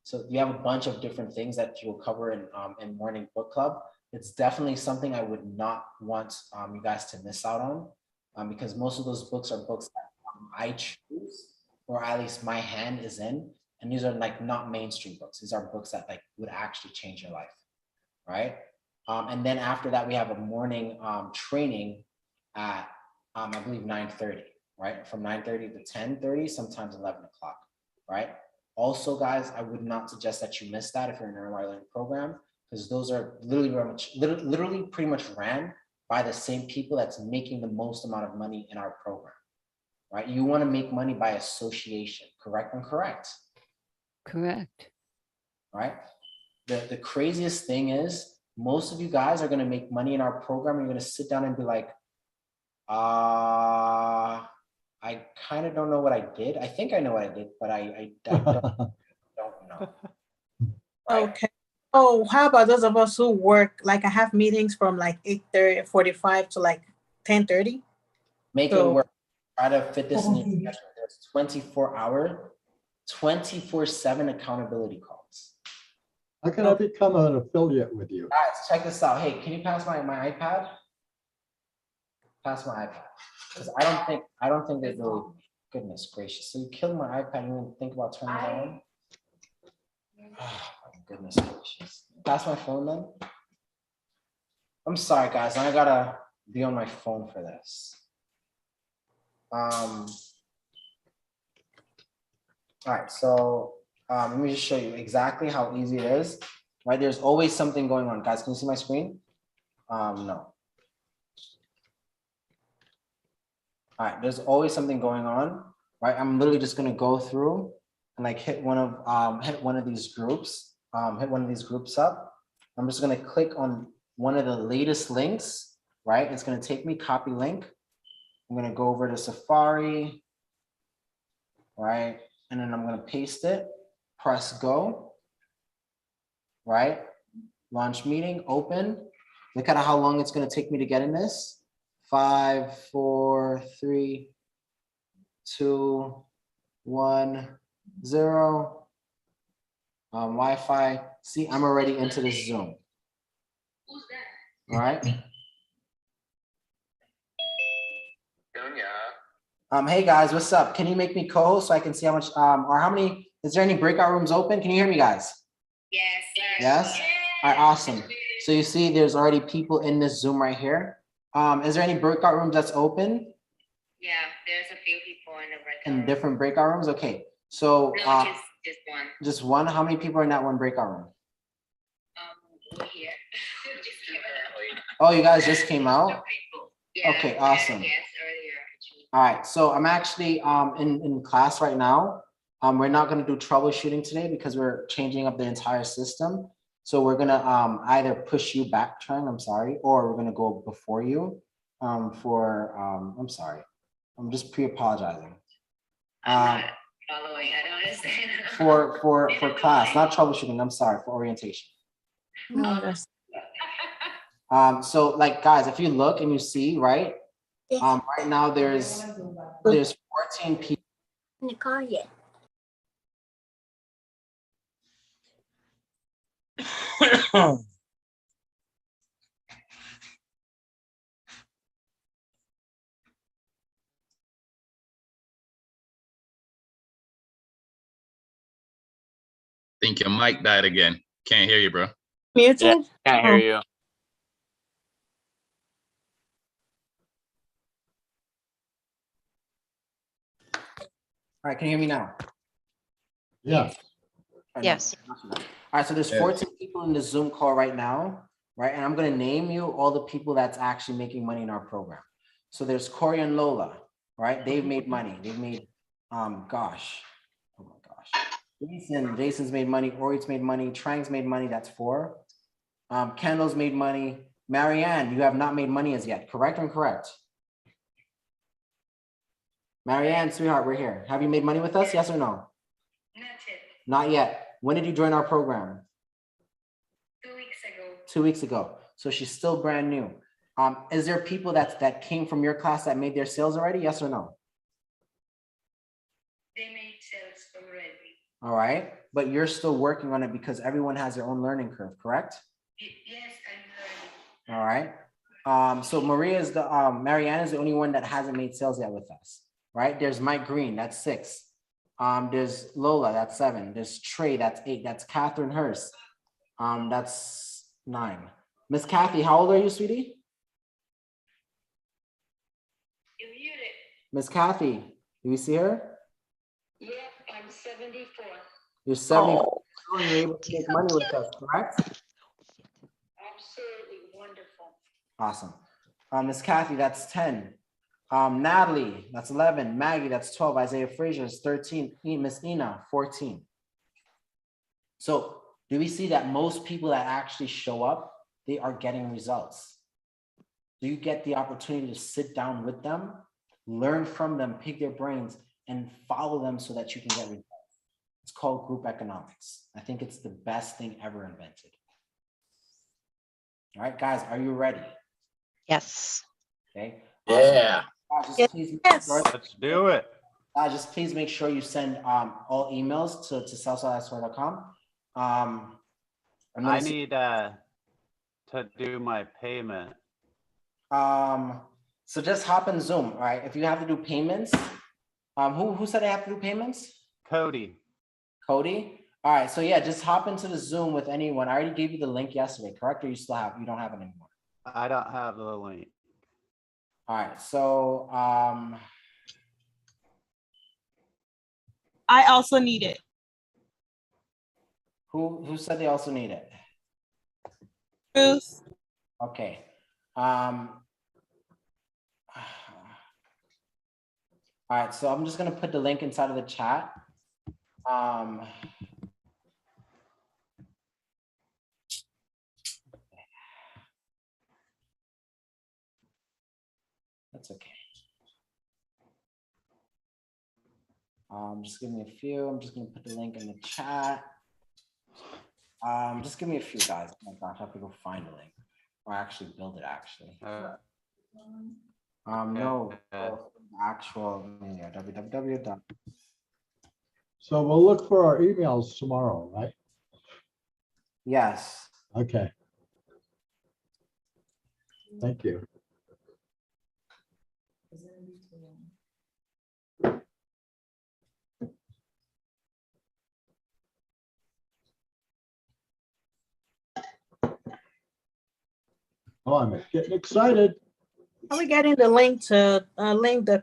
So you have a bunch of different things that you'll cover in morning book club. It's definitely something I would not want you guys to miss out on, because most of those books are books that I choose, or at least my hand is in, and these are like not mainstream books. These are books that like would actually change your life, right? And then after that, we have a morning training at I believe 9:30, right? From 9:30 to 10:30, sometimes 11 o'clock, right? Also, guys, I would not suggest that you miss that if you're in an Earn While You Learn program, because those are literally pretty much ran by the same people that's making the most amount of money in our program, right? You want to make money by association, correct and correct? Correct. Right? The craziest thing is most of you guys are going to make money in our program. You're going to sit down and be like, I kind of don't know what I did. I think I know what I did, but I don't know. Okay. Oh, how about those of us who work, like I have meetings from like 8:30, 45 to like 10:30? Make it work. Try to fit this in your schedule. There's 24-hour, 24/7 accountability calls. How can I become an affiliate with you? Guys, check this out. Hey, can you pass my iPad? Pass my iPad. Because I don't think they really, goodness gracious. So you killed my iPad, you didn't think about turning it on? Oh, my goodness gracious. Pass my phone then. I'm sorry, guys. I gotta be on my phone for this. All right, so let me just show you exactly how easy it is. Right, there's always something going on. Guys, can you see my screen? No. All right, there's always something going on, right? I'm literally just gonna go through and like hit one of these groups, hit one of these groups up. I'm just gonna click on one of the latest links, right? It's gonna take me copy link. I'm gonna go over to Safari, right? And then I'm gonna paste it, press go, right? Launch meeting, open. Look at how long it's gonna take me to get in this. 5, 4, 3, 2, 1, 0. Wi-Fi. See, I'm already into this Zoom. All right. Hey guys, what's up? Can you make me co-host so I can see how much, or how many, is there any breakout rooms open? Can you hear me, guys? Yes. Yes? All right, awesome. So you see there's already people in this Zoom right here. Is there any breakout rooms that's open Yeah, there's a few people in the breakout in room. different breakout rooms? Okay, so No, just one. just one. How many people are in that one breakout room? We're here. Just came out. Oh, you guys just came out? Yeah, Okay, awesome. Yes, earlier. Actually. All right, so I'm actually in class right now. We're not gonna do troubleshooting today because we're changing up the entire system. So we're gonna either push you back, Trang, I'm sorry, or we're gonna go before you I'm sorry. I'm just pre-apologizing. I'm not following. I don't understand. For class, not troubleshooting, I'm sorry, for orientation. So like guys, if you look and you see, right? Right now there's 14 people. Think your mic died again. Can't hear you, bro. Muted? Yeah, can't hear Oh. you. All right, can you hear me now? Yeah. Yes. All right, so there's 14 people in the Zoom call right now, right? And I'm gonna name you all the people that's actually making money in our program. So there's Corey and Lola, right? They've made money. They've made, gosh, oh my gosh. Jason's made money. Ori's made money. Trang's made money. That's 4. Kendall's made money. Marianne, you have not made money as yet, correct or incorrect? Marianne, sweetheart, we're here. Have you made money with us? Yes or no? Not yet. Not yet. When did you join our program? 2 weeks ago. 2 weeks ago. So she's still brand new. Is there people that came from your class that made their sales already? Yes or no? They made sales already. All right. But you're still working on it because everyone has their own learning curve, correct? Yes, I'm learning. All right. So Marianne is the only one that hasn't made sales yet with us, right? There's Mike Green, that's 6. There's Lola, that's 7. There's Trey, that's 8. That's Catherine Hurst. That's 9. Miss Kathy, how old are you, sweetie? You muted. Miss Kathy, do you see her? Yep, I'm 74. You're 74. You're able to make money with us, correct? Absolutely wonderful. Awesome. Miss Kathy, that's 10. Natalie, that's 11. Maggie, that's 12. Isaiah Frazier is 13. Miss Ina, 14. So do we see that most people that actually show up, they are getting results? Do you get the opportunity to sit down with them, learn from them, pick their brains, and follow them so that you can get results? It's called group economics. I think it's the best thing ever invented. All right, guys, are you ready? Yes. Okay. Yeah. Just please Let's do it. just please make sure you send all emails to salsa@square.com. I need to do my payment. So just hop in Zoom, all right? If you have to do payments, who said I have to do payments? Cody. Cody? All right, so yeah, just hop into the Zoom with anyone. I already gave you the link yesterday, correct? Or you don't have it anymore? I don't have the link. All right, so I also need it. who said they also need it? Bruce. Okay. All right, so I'm just gonna put the link inside of the chat. That's okay. Just give me a few. I'm just gonna put the link in the chat. Just give me a few, guys. Oh my gosh, I have to go find the link or actually build it. Actually, no, actual www. So we'll look for our emails tomorrow, right? Yes. Okay. Thank you. Oh, I'm getting excited. Are we getting the link to link the